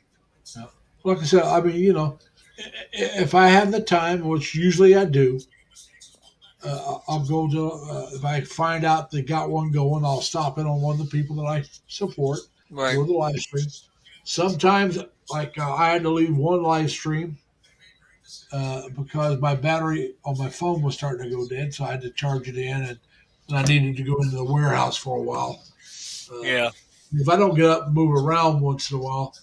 Like I said, I mean, if I have the time, which usually I do, I'll go to, if I find out they got one going, I'll stop in on one of the people that I support, Right. go to the live stream. Sometimes, like I had to leave one live stream because my battery on my phone was starting to go dead, so I had to charge it in, and I needed to go into the warehouse for a while. Yeah. If I don't get up and move around once in a while,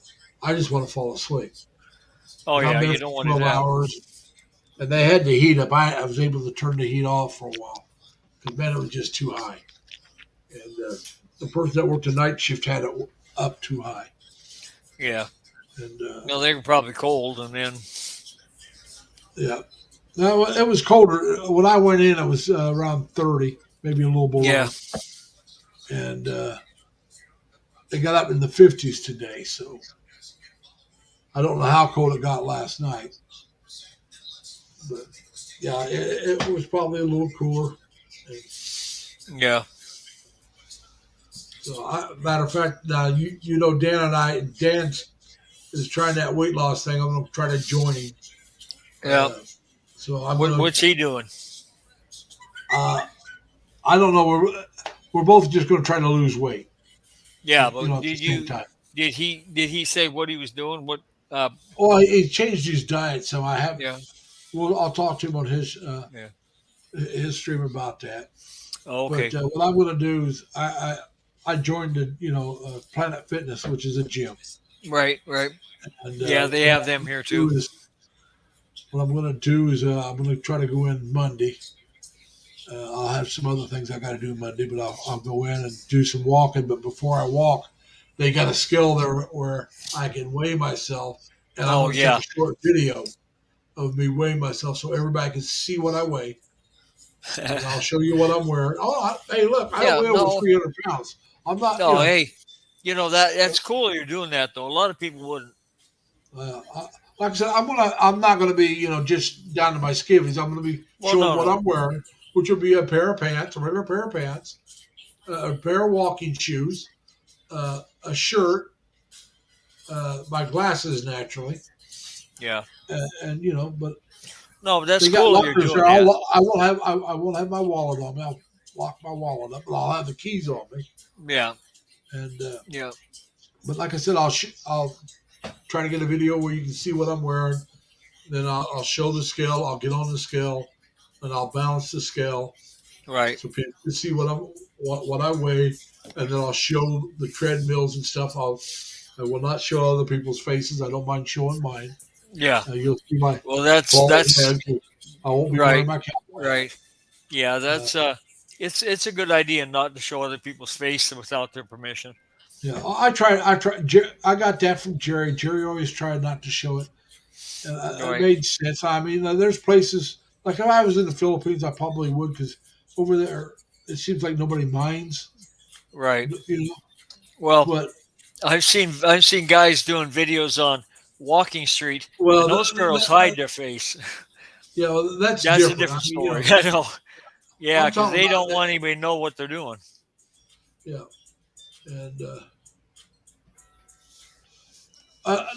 I just want to fall asleep. Oh And I've yeah, been you for don't want it 12 out. hours, and they had the heat up. I was able to turn the heat off for a while because, man, it was just too high. And the person that worked the night shift had it up too high. Yeah. And No, they were probably cold, and then yeah, no, it was colder. When I went in, it was around 30, maybe a little below. yeah, And it got up in the 50s today. So I don't know how cold it got last night. But yeah, it was probably a little cooler. yeah, So matter of fact, you know Dan is trying that weight loss thing. I'm going to try to join him. yeah. So I'm going to. What's he doing? I don't know. We're both just going to try to lose weight. Yeah, You but know, at the same time. did he say what he was doing? What? Well, he changed his diet, so I have. Yeah. Well, I'll talk to him on his Yeah. his stream about that. Oh, okay. But what I'm going to do is I joined the Planet Fitness, which is a gym. Right. Right. And, Yeah, they have them here too. What I'm going to do is I'm going to try to go in Monday. I'll have some other things I got to do Monday, but I'll go in and do some walking. But before I walk, they got a skill there where I can weigh myself, and I'm Oh, going to yeah. take a short video of me weighing myself so everybody can see what I weigh. And I'll show you what I'm wearing. Hey, look, I Yeah, weigh no. over 300 pounds. I'm not. No, hey, that's cool. You're doing that though. A lot of people wouldn't. Like I said, I'm not gonna be just down to my skivvies. I'm gonna be showing what I'm wearing, which will be a pair of pants, a regular pair of pants, a pair of walking shoes, a shirt, my glasses naturally, Yeah. and but No, but that's they got cool. You're lockers doing there. that. I won't have my wallet on me. I'll lock my wallet up, but I'll have the keys on me. Yeah. And Yeah. but like I said, I'll try to get a video where you can see what I'm wearing. Then I'll show the scale. I'll get on the scale, and I'll balance the scale Right. so people can see what I weigh. And then I'll show the treadmills and stuff. I will not show other people's faces. I don't mind showing mine. Yeah. You'll see my Well, that's bald head. I won't be Right. wearing my cap. right. Yeah, that's it's a good idea not to show other people's face without their permission. Yeah, I try. I got that from Jerry. Jerry always tried not to show it. Right. It made sense. I mean, there's places like if I was in the Philippines, I probably would because over there it seems like nobody minds. Right. You know, Well, but I've seen guys doing videos on Walking Street, well, and those girls hide their face. that's That's different. a different I mean, story. I know. Yeah, I'm because talking they about don't that. want anybody to know what they're doing. Yeah, and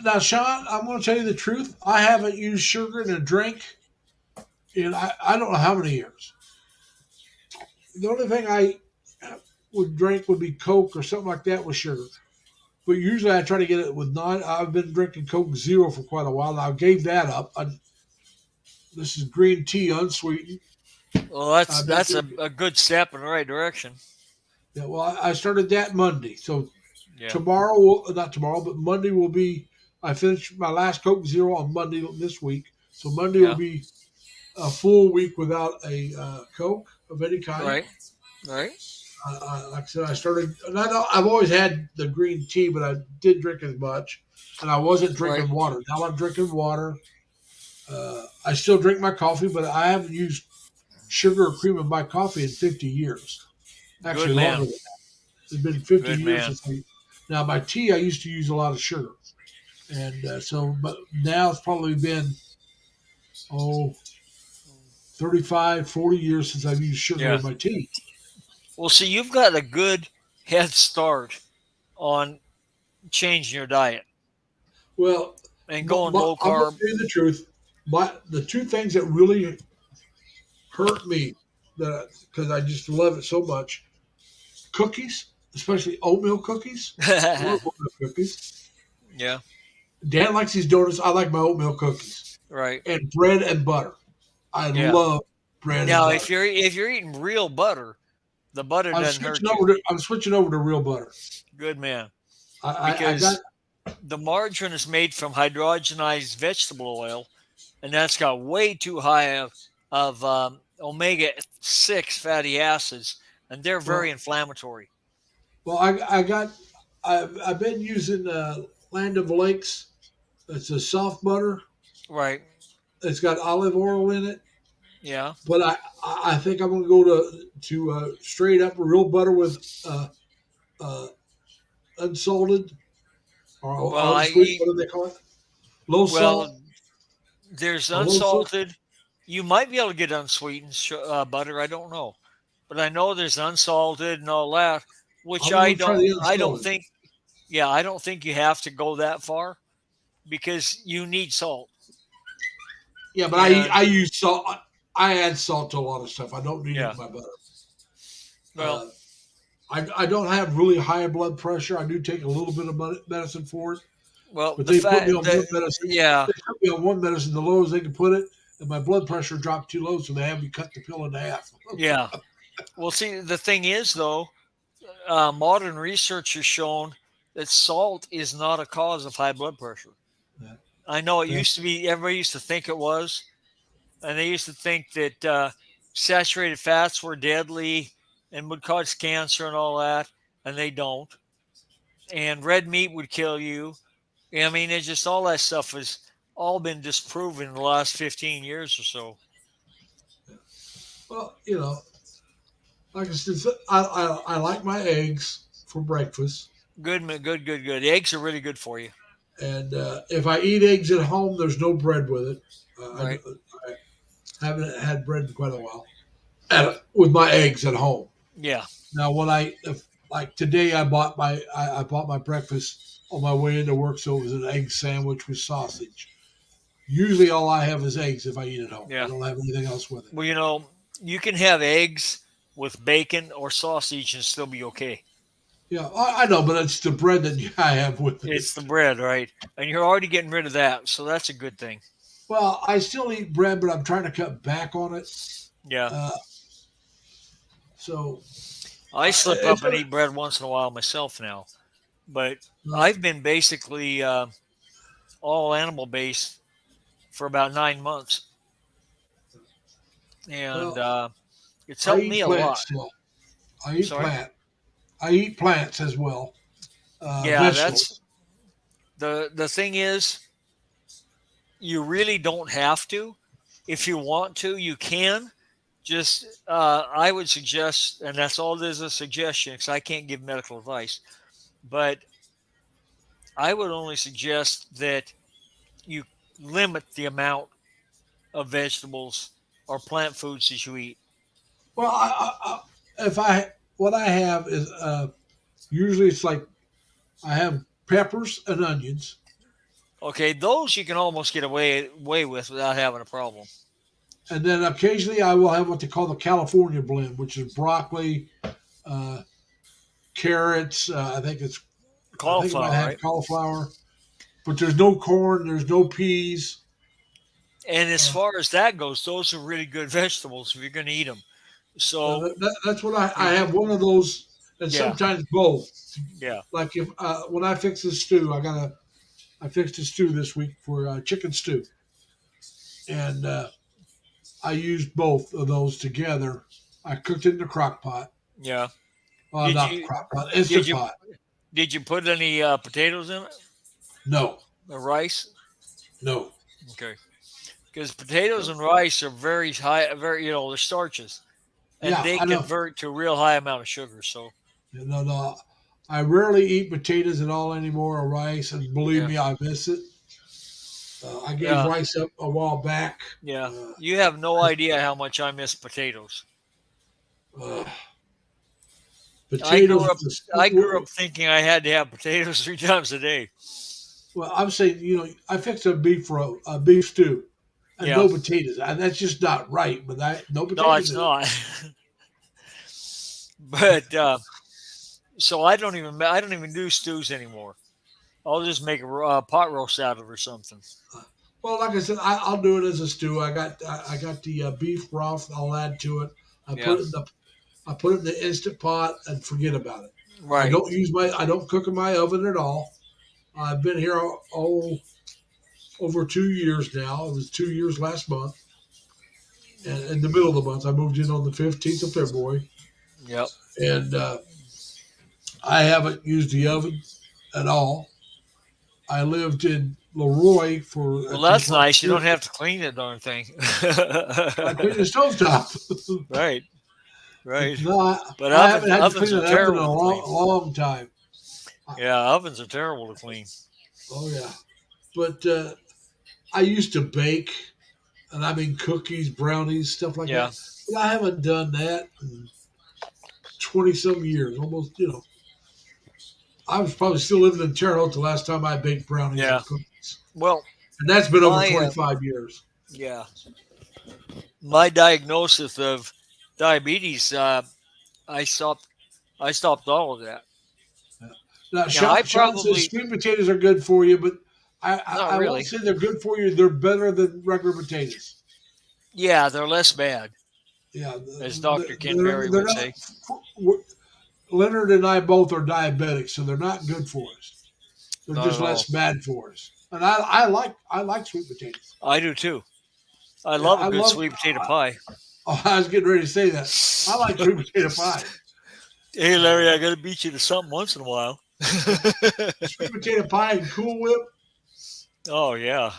now, Sean, I'm going to tell you the truth. I haven't used sugar in a drink in I don't know how many years. The only thing I would drink would be Coke or something like that with sugar. But usually I try to get it with non. I've been drinking Coke Zero for quite a while. I gave that up. This is green tea, unsweetened. Well, that's a good step in the right direction. Yeah, well, I started that Monday. So Yeah. not tomorrow, but Monday will be. I finished my last Coke Zero on Monday this week. So Monday Yeah. will be a full week without a Coke of any kind. Right. Right. Like I said, I started, and I've always had the green tea, but I didn't drink as much, and I wasn't drinking Right. water. Now I'm drinking water. I still drink my coffee, but I haven't used sugar or cream in my coffee in 50 years. Actually, Good man. longer than that. It's been 50 Good years man. since now my tea, I used to use a lot of sugar. And but now it's probably been, 35, 40 years since I've used sugar Yeah. in my tea. Well, see, you've got a good head start on changing your diet Well, and going but low I'm going carb. to tell you the truth. the two things that really hurt me that because I just love it so much, cookies, especially oatmeal cookies. I love oatmeal cookies. Yeah, Dan likes these donuts. I like my oatmeal cookies right. and bread and butter. I Yeah. love bread and Now, butter. if you're eating real butter, the butter doesn't hurt you. I'm switching over to real butter. Good man. I Because got the margarine is made from hydrogenized vegetable oil, and that's got way too high of omega-6 fatty acids, and they're very inflammatory. well. I've been using Land of Lakes. It's a soft butter. Right. It's got olive oil in it. Yeah. But I think I'm going to go to straight up real butter with unsalted or Well, unsweet. What do they call it? Low salt. There's Low salt. unsalted. You might be able to get unsweetened butter. I don't know, but I know there's unsalted and all that, which I'm gonna try the I don't unsalted. think. Yeah, I don't think you have to go that far because you need salt. Yeah, but I use salt. I add salt to a lot of stuff. I don't need it in my butter. Well, I don't have really high blood pressure. I do take a little bit of medicine for it, well, but the they put fact me on that one medicine. yeah, They put me on one medicine, the lowest they can put it, and my blood pressure dropped too low, so they have me cut the pill in half. yeah. Well, see, the thing is though, modern research has shown that salt is not a cause of high blood pressure. Yeah. I know it Yeah. used to be. Everybody used to think it was, and they used to think that saturated fats were deadly and would cause cancer and all that, and they don't. And red meat would kill you. I mean, it's just all that stuff has all been disproven in the last 15 years or so. Well, like I said, I like my eggs for breakfast, Good, good, good, good. Eggs are really good for you. and if I eat eggs at home, there's no bread with it. Right. I haven't had bread in quite a while. With my eggs at home. Yeah. Now, like today, I bought my breakfast on my way into work, so it was an egg sandwich with sausage. Usually, all I have is eggs if I eat at home. Yeah. I don't have anything else with it. Well, you can have eggs with bacon or sausage and still be okay. Yeah, I know, but it's the bread that I have with it. It's the bread, right? And you're already getting rid of that, so that's a good thing. Well, I still eat bread, but I'm trying to cut back on it. Yeah. So I slip up and eat bread once in a while myself now, but I've been basically all animal based for about 9 months, and it's helped me a lot. Still. I eat Sorry? plant. I eat plants as well. Yeah, vegetables. that's the thing is, you really don't have to. If you want to, you can. Just I would suggest, and that's all it is, a suggestion, because I can't give medical advice, but I would only suggest that you limit the amount of vegetables or plant foods that you eat. Well, what I have is usually it's like I have peppers and onions. Okay, those you can almost get away with without having a problem. And then occasionally I will have what they call the California blend, which is broccoli, carrots. I think it's Cauliflower, I think I have right? cauliflower, but there's no corn, there's no peas. And as far as that goes, those are really good vegetables if you're going to eat them. So That's what I have one of those, and Yeah. sometimes both. yeah, Like if when I fix the stew, I fixed a stew this week for chicken stew, and I used both of those together. I cooked it in the crock pot. yeah. Well, Did not you- the crock pot, Instant you- Pot. Did you put any potatoes in it? No, The rice? no. Okay. Because potatoes and rice are very high, they're starches, and Yeah, they I know. convert to a real high amount of sugar. So No. I rarely eat potatoes at all anymore or rice, and believe Yeah. me, I miss it. I gave Yeah. rice up a while back. yeah, you have no idea how much I miss potatoes. Uh, I grew potatoes. up. I grew up thinking I had to have potatoes 3 times a day. Well, I'm saying, I fixed a beef stew, and Yeah. no potatoes. And that's just not right. But no potatoes. No, it's in it. not. But so I don't even do stews anymore. I'll just make a pot roast out of it or something. Well, like I said, I'll do it as a stew. I got the beef broth. I'll add to it. I Yeah. put it in the instant pot and forget about it. Right. I don't cook in my oven at all. I've been here over 2 years now. It was 2 years last month. And in the middle of the month, I moved in on the 15th of February, Yep. and I haven't used the oven at all. I lived in Leroy for. Well, that's nice. You don't have to clean the darn thing. I cleaned the stovetop. Right. Right. No, But I haven't had to ovens clean are an oven in terrible a to clean. long time. Yeah, ovens are terrible to clean. Oh yeah, but I used to bake, and I mean cookies, brownies, stuff like Yeah. that. But I haven't done that in 20-some years, almost. I was probably still living in Terre Haute the last time I baked brownies Yeah. and cookies, Well, and that's been over My, 25 years. yeah. My diagnosis of diabetes, I stopped all of that. Now, I Sean probably- says sweet potatoes are good for you, but I really. won't say they're good for you. They're better than regular potatoes. Yeah, they're less bad, Yeah, as Dr. Ken they're- Berry they're would not- say. Leonard and I both are diabetics, so they're not good for us. They're Not just at all. less bad for us. And I like sweet potatoes. I do too. I love I a good love- sweet potato pie. Oh, I was getting ready to say that. I like sweet potato pie. Hey, Larry, I got to beat you to something once in a while. Sweet potato pie and Cool Whip Oh, yeah.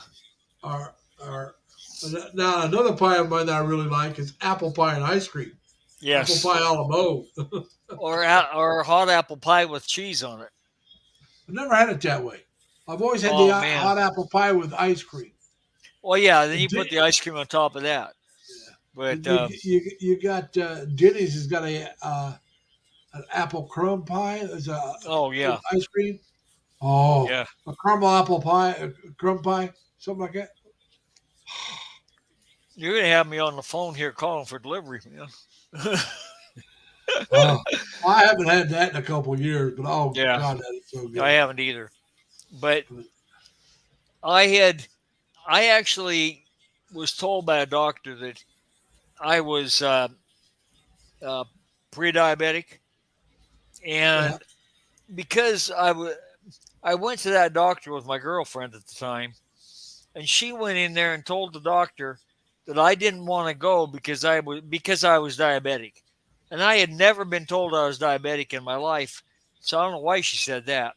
are now another pie of mine that I really like is apple pie and ice cream. Yes. Apple pie a la mode. Or hot apple pie with cheese on it. I've never had it that way. I've always had Oh, the man. hot apple pie with ice cream. Well, yeah, then you Did- put the ice cream on top of that. But You got Denny's has got an apple crumb pie. There's oh yeah, ice cream. Oh yeah. a caramel apple pie, a crumb pie, something like that. You're gonna have me on the phone here calling for delivery, man. Oh, I haven't had that in a couple of years, but Yeah. God, that is so good. I haven't either. But I actually was told by a doctor that I was pre-diabetic, and Yeah. because I went to that doctor with my girlfriend at the time, and she went in there and told the doctor that I didn't want to go because I was diabetic, and I had never been told I was diabetic in my life, so I don't know why she said that,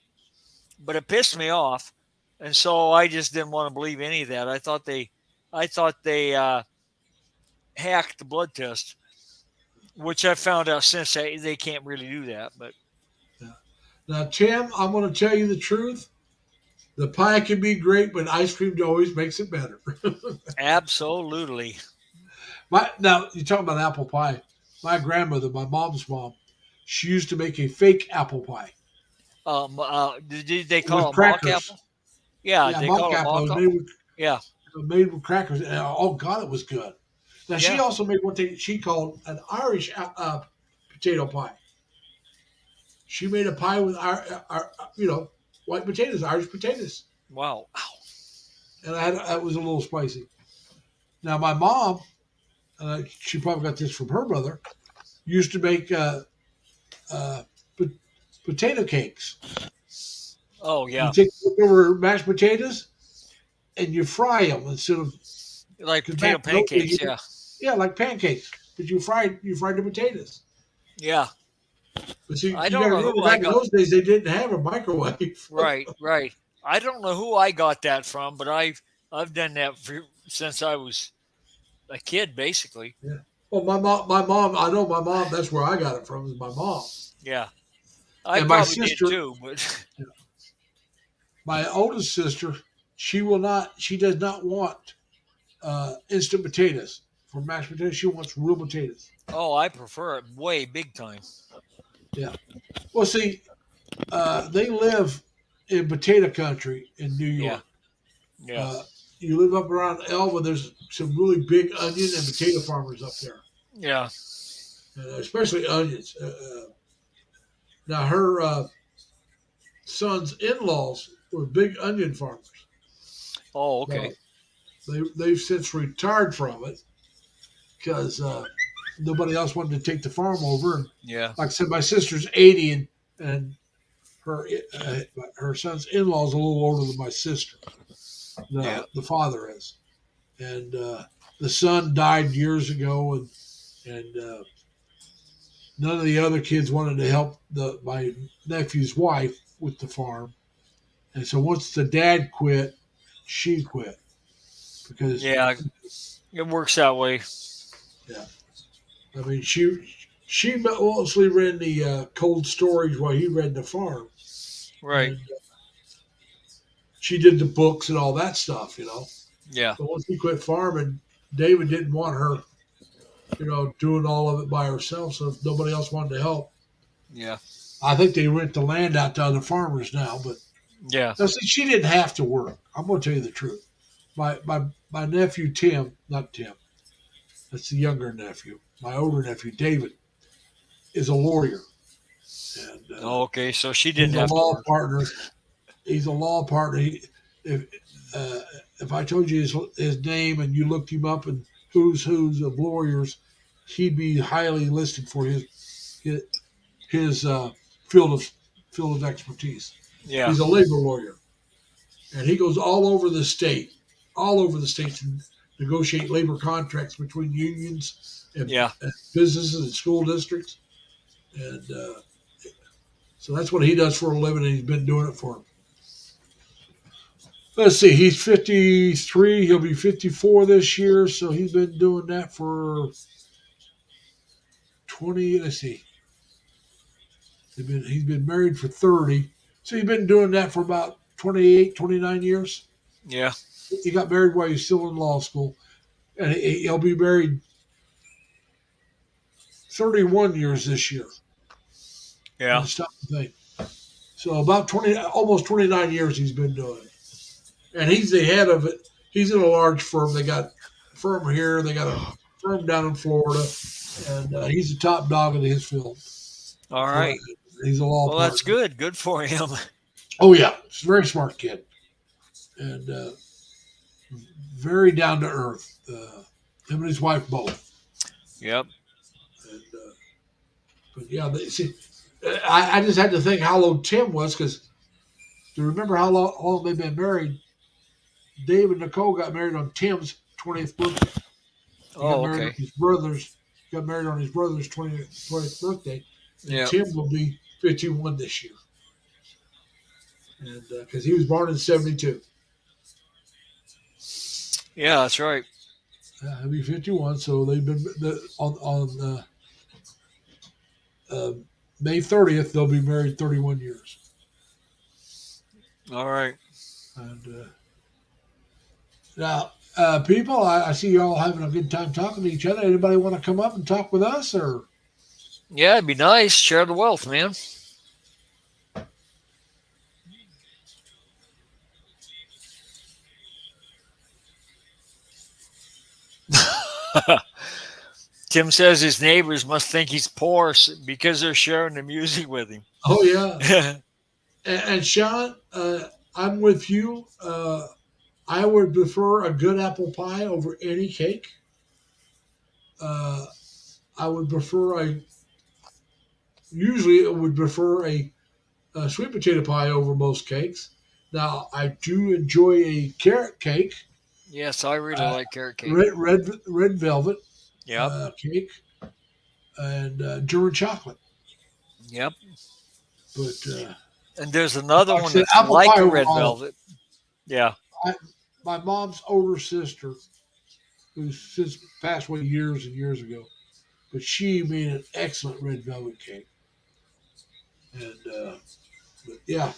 but it pissed me off, and so I just didn't want to believe any of that. I thought they hacked the blood test, which I found out since they can't really do that. But Now, Tim, I'm going to tell you the truth. The pie can be great, but ice cream always makes it better. absolutely, Now, you talk about apple pie. My grandmother, my mom's mom, she used to make a fake apple pie. did they call With it mock crackers. apple? Yeah, they call mock it apple. mock It was apple. Yeah, made with crackers. And, oh God, it was good. Now she Yeah. also made what she called an Irish potato pie. She made a pie with white potatoes, Irish potatoes, Wow. and it was a little spicy. Now my mom, she probably got this from her mother, used to make potato cakes. Oh yeah, You take over mashed potatoes, and you fry them instead of like Cause potato back in those pancakes. days- like pancakes. But you fried the potatoes. Yeah. But see, I you don't gotta know who remember I back in got- those days they didn't have a microwave. Right. I don't know who I got that from, but I've done that since I was a kid, basically. Well, my mom, I know my mom. That's where I got it from. Is my mom. Yeah. I And my probably sister- did too, but My oldest sister, she does not want instant potatoes for mashed potatoes. She wants real potatoes. oh, I prefer it way big time. Well, see, they live in potato country in New York. Yeah. you live up around Elva, there's some really big onion and potato farmers up there, Yeah. especially onions. Now her son's in-laws were big onion farmers. Oh, okay. They've since retired from it because nobody else wanted to take the farm over. And Yeah. like I said, my sister's 80, and her son's in-law is a little older than my sister. The father is, and the son died years ago, and none of the other kids wanted to help my nephew's wife with the farm, and so once the dad quit, she quit because Yeah. It works that way. I mean she mostly ran the cold storage while he ran the farm. Right. And, she did the books and all that stuff, Yeah. But once he quit farming, David didn't want her, doing all of it by herself. So if nobody else wanted to help, Yeah. I think they rent the land out to other farmers now. But Yeah. now, see, she didn't have to work. I'm going to tell you the truth. My nephew Tim, not Tim, that's the younger nephew. My older nephew David is a lawyer, and Okay. So she he's didn't a have to law work. partner. He's a law partner. If I told you his name and you looked him up and who's of lawyers, he'd be highly listed for his field of expertise. Yeah. He's a labor lawyer, and he goes all over the state to negotiate labor contracts between unions and, Yeah. and businesses and school districts, and so that's what he does for a living, and he's been doing it for. Let's see, he's 53. He'll be 54 this year, so he's been doing that for 20. Let's see, he's been married for 30, so he's been doing that for about 28, 29 years. Yeah. He got married while he's still in law school, and he'll be married 31 years this year. Yeah. Stop to think. So about 20, almost 29 years he's been doing it. And he's the head of it. He's in a large firm. They got a firm here. They got a firm down in Florida. And he's the top dog in his field. All right. He's a law Well, partner. that's good. Good for him. Oh, yeah. He's a very smart kid. And very down to earth. Him and his wife both. Yep. And, but, yeah, see, I just had to think how old Tim was because to remember how long they've been married, Dave and Nicole got married on Tim's 20th birthday. Oh, okay. Got married on his brother's 20th birthday. And Yeah. Tim will be 51 this year. And because he was born in 72. Yeah, that's right. He'll be 51. So they've been on May 30th, they'll be married 31 years. All right. And now, people, I see you all having a good time talking to each other. Anybody want to come up and talk with us, or? Yeah, it'd be nice. Share the wealth, man. Tim says his neighbors must think he's poor because they're sharing the music with him. Oh yeah. And Sean, I'm with you. I would prefer a good apple pie over any cake. I would prefer usually I would prefer a sweet potato pie over most cakes. Now, I do enjoy a carrot cake, Yes, I really like carrot cake. red velvet Yep. cake, and German chocolate. Yep. But And there's another Like I one said, that's apple like pie a over red all. velvet. Yeah. my mom's older sister, who's since passed away years and years ago, but she made an excellent red velvet cake. And but yeah,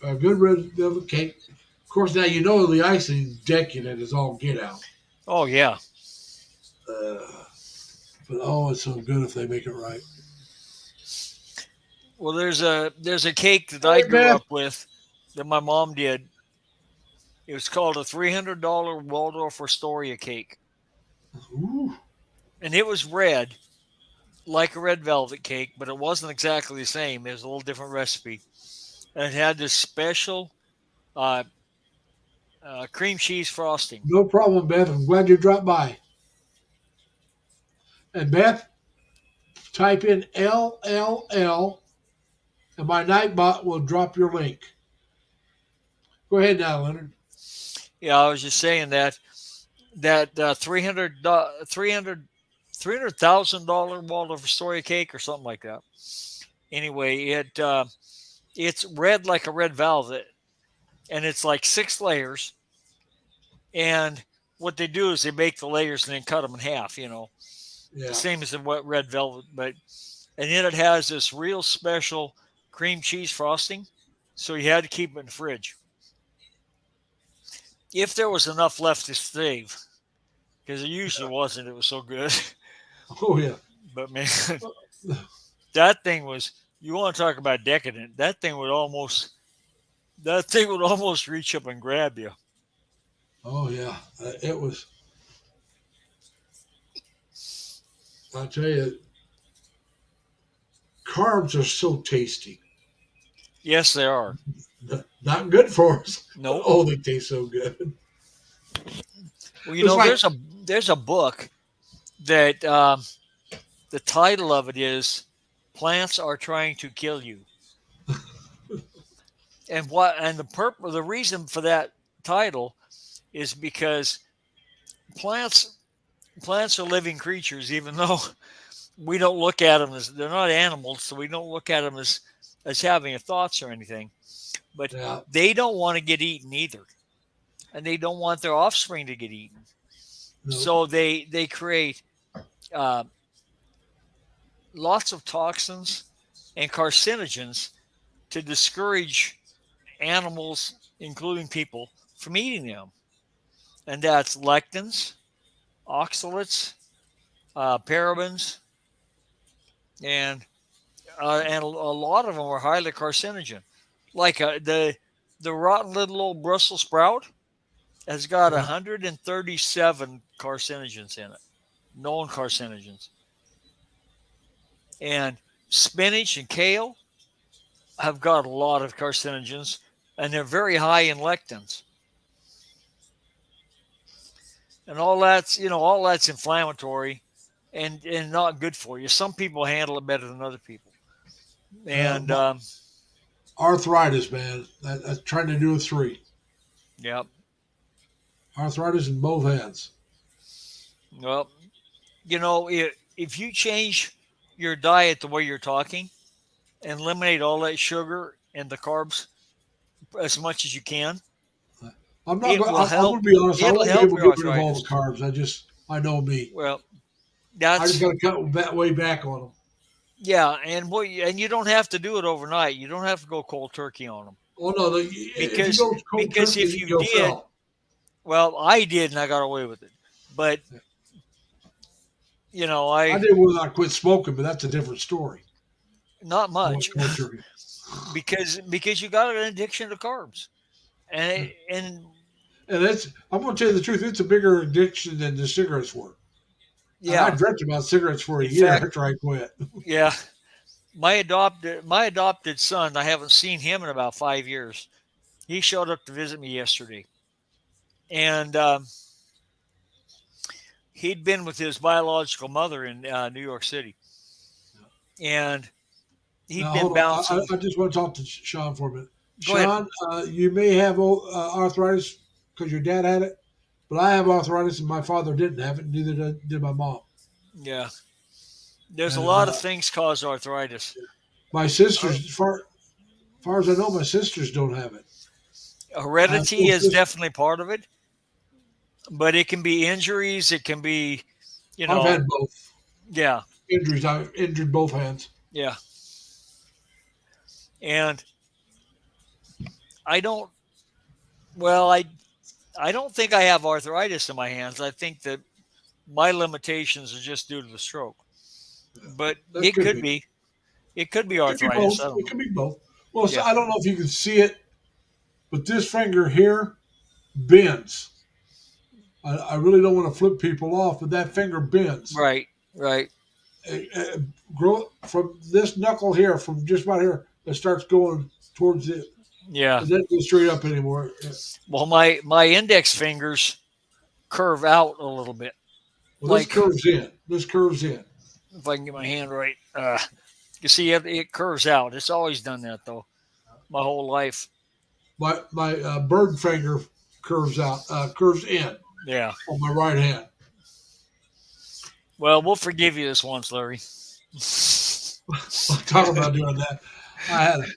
a good red velvet cake. Of course, now you know the icing is decadent as all get out. Oh, yeah. But oh, it's so good if they make it right. Well, there's a cake that I Hey, grew Beth. up with that my mom did. It was called a $300 Waldorf Astoria cake, Ooh. and it was red, like a red velvet cake, but it wasn't exactly the same. It was a little different recipe, and it had this special uh, cream cheese frosting. No problem, Beth. I'm glad you dropped by. And Beth, type in LLL, and my Nightbot will drop your link. Go ahead now, Leonard. Yeah, I was just saying that $300,000 Waldorf Astoria cake or something like that. Anyway, it's red like a red velvet, and it's like 6 layers. And what they do is they make the layers and then cut them in half. Yeah. The same as the red velvet, and then it has this real special cream cheese frosting, so you had to keep it in the fridge. If there was enough left to save, because it usually wasn't, it was so good. Oh yeah. But man, that thing was, you want to talk about decadent, that thing would almost reach up and grab you. Oh yeah. It was. I'll tell you, carbs are so tasty. Yes, they are. Not good for us. No. Oh, they taste so good. Well, It's like- there's a book that the title of it is "Plants Are Trying to Kill You," and the reason for that title is because plants are living creatures, even though we don't look at them as, they're not animals, so we don't look at them as having thoughts or anything. But Yeah. they don't want to get eaten either, and they don't want their offspring to get eaten. No. So they create lots of toxins and carcinogens to discourage animals, including people, from eating them. And that's lectins, oxalates, parabens, and a lot of them are highly carcinogen. Like the rotten little old Brussels sprout has got 137 carcinogens in it, known carcinogens. And spinach and kale have got a lot of carcinogens, and they're very high in lectins. And all that's inflammatory and not good for you. Some people handle it better than other people. And Arthritis, man. That's trying to do a 3. yeah. Arthritis in both hands. Well, if you change your diet the way you're talking and eliminate all that sugar and the carbs as much as you can, I'm not. It Going, will I'm help- going to be honest. I it'll won't be help able to your get rid of all the arthritis. carbs. I know me. well, I that's just got to cut that way back on them. yeah, and you don't have to do it overnight. You don't have to go cold turkey on them. Oh no! Because- if you go cold because turkey, if you you'll did- fail. Well, I did, and I got away with it. But I did when I quit smoking, but that's a different story. not I went much cold turkey. because you got an addiction to carbs, and And I'm going to tell you the truth. It's a bigger addiction than the cigarettes were. And I yeah, dreamt about cigarettes for a In year fact- after I quit. yeah. My adopted son, I haven't seen him in about 5 years. He showed up to visit me yesterday, and he'd been with his biological mother in New York City, and he'd Now, been hold on. bouncing. I just want to talk to Sean for a minute. Go ahead. Sean, you may have arthritis because your dad had it, but I have arthritis and my father didn't have it. Neither did my mom. Yeah, there's a And, lot of things cause arthritis. My sisters, as far as I know, my sisters don't have it. Heredity is sisters. definitely part of it, but it can be injuries. It can be, I've had both yeah, injuries. I've injured both hands. yeah. And I don't. Well, I don't think I have arthritis in my hands. I think that my limitations are just due to the stroke. But That it could could be. be. It could be It could be arthritis. both. I don't It know. could be both. Well, so Yeah. I don't know if you can see it, but this finger here bends. I really don't want to flip people off, but that finger bends. Right. Right. Grow from this knuckle here, from just about here, it starts going towards it. Yeah. It doesn't go straight up anymore. Well, my index fingers curve out a little bit. Well, Like- this curves in. This curves in. If I can get my hand right, you see it curves out. It's always done that though, my whole life. My bird finger curves out, curves in Yeah. on my right hand. Well, we'll forgive you this once, Larry. I'm talking about doing that. I had it.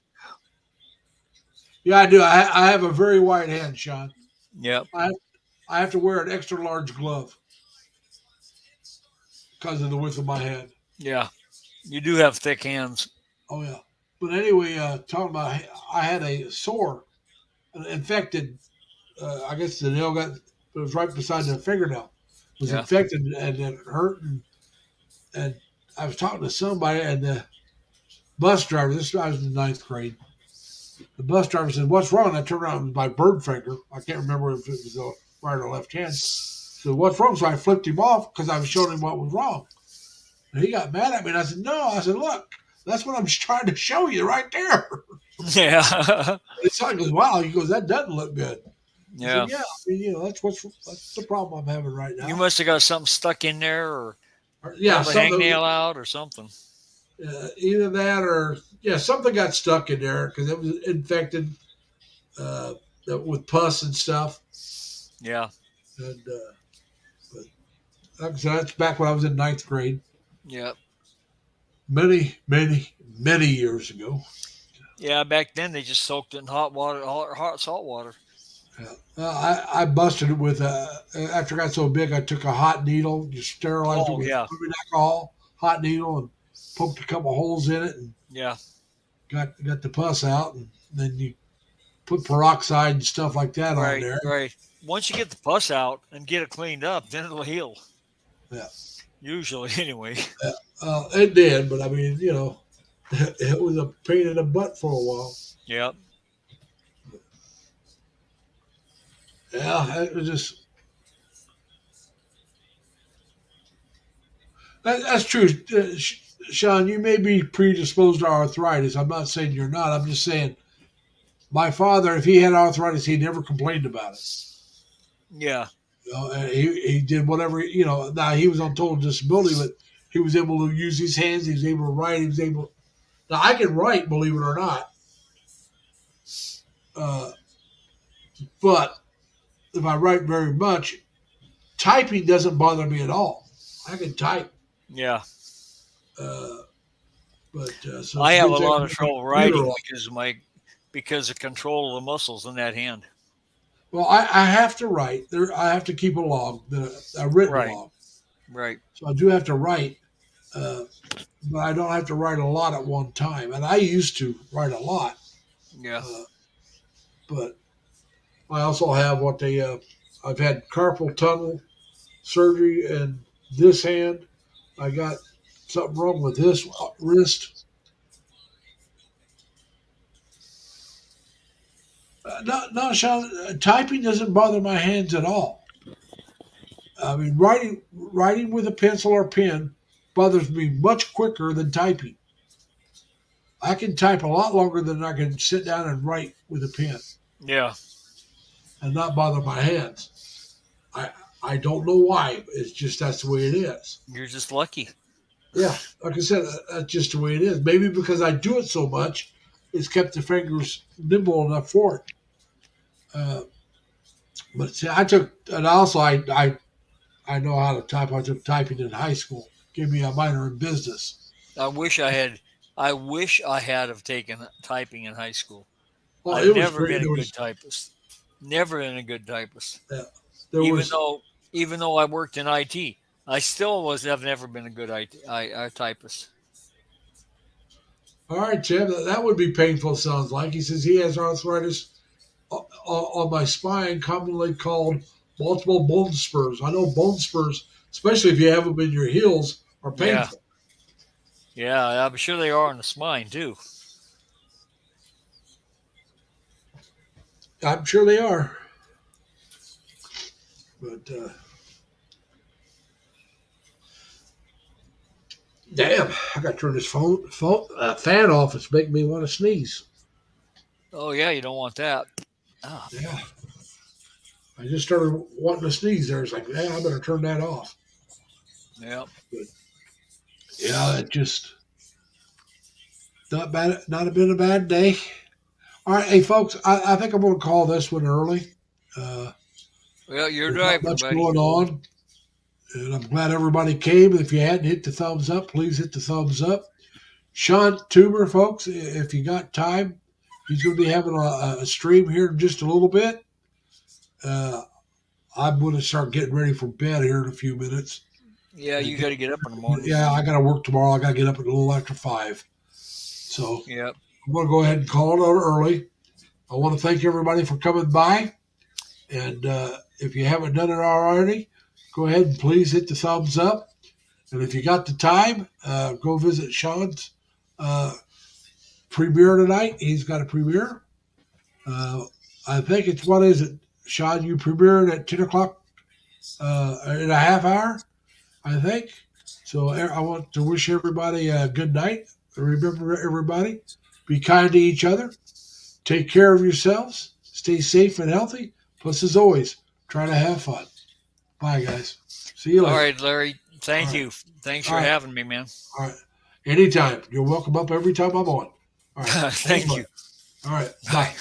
Yeah, I do. I have a very white hand, Sean. Yep. I have to wear an extra large glove because of the width of my hand. Yeah. You do have thick hands. Oh yeah. But anyway, talking about, I had a sore, an infected. I guess the nail got, it was right beside the fingernail. It was Yeah. infected and it hurt. And I was talking to somebody, and the bus driver. This guy was in ninth grade. The bus driver said, "What's wrong?" And I turned around, it was my bird finger. I can't remember if it was the right or left hand. So what's wrong? So I flipped him off because I was showing him what was wrong. And he got mad at me, and I said, "No." I said, "Look, that's what I'm trying to show you right there." Yeah. His son goes, "Wow." He goes, "That doesn't look good." I Yeah. said, yeah. I mean, that's the problem I'm having right now. You must have got something stuck in there, or Yeah, pulled a hangnail out, or something. either that or something got stuck in there because it was infected with pus and stuff. Yeah. And but like I said, that's back when I was in ninth grade, Yep. many years ago. Yeah. Back then, they just soaked it in hot water, hot salt water. I busted it with after it got so big, I took a hot needle, just sterilized it with rubbing alcohol, hot needle, and poked a couple holes in it, and Yeah. got the pus out, and then you put peroxide and stuff like that on Right. there. Right. Once you get the pus out and get it cleaned up, then it'll heal. Yeah. Usually, anyway. It did, but I mean, it was a pain in the butt for a while. Yep. Yeah, it was just. That's true. Sean, you may be predisposed to arthritis. I'm not saying you're not. I'm just saying my father, if he had arthritis, he never complained about it. Yeah. And he did whatever, now he was on total disability, but he was able to use his hands. He was able to write. Now I can write, believe it or not. But if I write very much, typing doesn't bother me at all. I can type. Yeah. So I have a it's good lot to of have trouble a writing computer. because of control of the muscles in that hand. Well, I have to write. I have to keep a log, a written Right. log. Right. So I do have to write, but I don't have to write a lot at one time. And I used to write a lot, Yeah. but I also have I've had carpal tunnel surgery in this hand. I got something wrong with this wrist. No, Sean, typing doesn't bother my hands at all. I mean, writing with a pencil or pen bothers me much quicker than typing. I can type a lot longer than I can sit down and write with a pen Yeah. and not bother my hands. I don't know why. It's just that's the way it is. You're just lucky. Yeah, like I said, that's just the way it is. Maybe because I do it so much, it's kept the fingers nimble enough for it. But see, I know how to type. I took typing in high school. Gave me a minor in business. I wish I had have taken typing in high school. Oh, I've it was never great. been a There good was, typist. Never been a good typist. there Even was though I worked in IT, I still have never been a good typist. all right, Tim. That would be painful. Sounds like he says he has arthritis on my spine, commonly called multiple bone spurs. I know bone spurs, especially if you have them in your heels, are painful. Yeah, I'm sure they are on the spine too. I'm sure they are. But damn, I got to turn this fan off. It's making me want to sneeze. Oh yeah, you don't want that. Ah. Yeah. I just started wanting to sneeze there. It's like, yeah, I better turn that off. Yeah. Yeah, it just not bad. Not been a bad day. All right, hey folks, I think I'm going to call this one early. Well, you're There's not driving, much buddy. going on, and I'm glad everybody came. If you hadn't hit the thumbs up, please hit the thumbs up. Sean Tuber, folks, if you got time, he's going to be having a stream here in just a little bit. I'm going to start getting ready for bed here in a few minutes. Yeah, you got to get up in the morning. Yeah, I got to work tomorrow. I got to get up at a little after 5. So Yep. I'm going to go ahead and call it out early. I want to thank everybody for coming by. And if you haven't done it already, go ahead and please hit the thumbs up. And if you got the time, go visit Sean's premiere tonight. He's got a premiere. I think it's, what is it, Sean? You premiered at 10 o'clock in a half hour, I think. So I want to wish everybody a good night. Remember, everybody, be kind to each other. Take care of yourselves. Stay safe and healthy. Plus, as always, try to have fun. Bye, guys. See you later. All right, Larry. Thank All right. you. Thanks for All right. having me, man. All right. Anytime. You're welcome up every time I'm on. All right. Thank you. All right. Bye. Bye.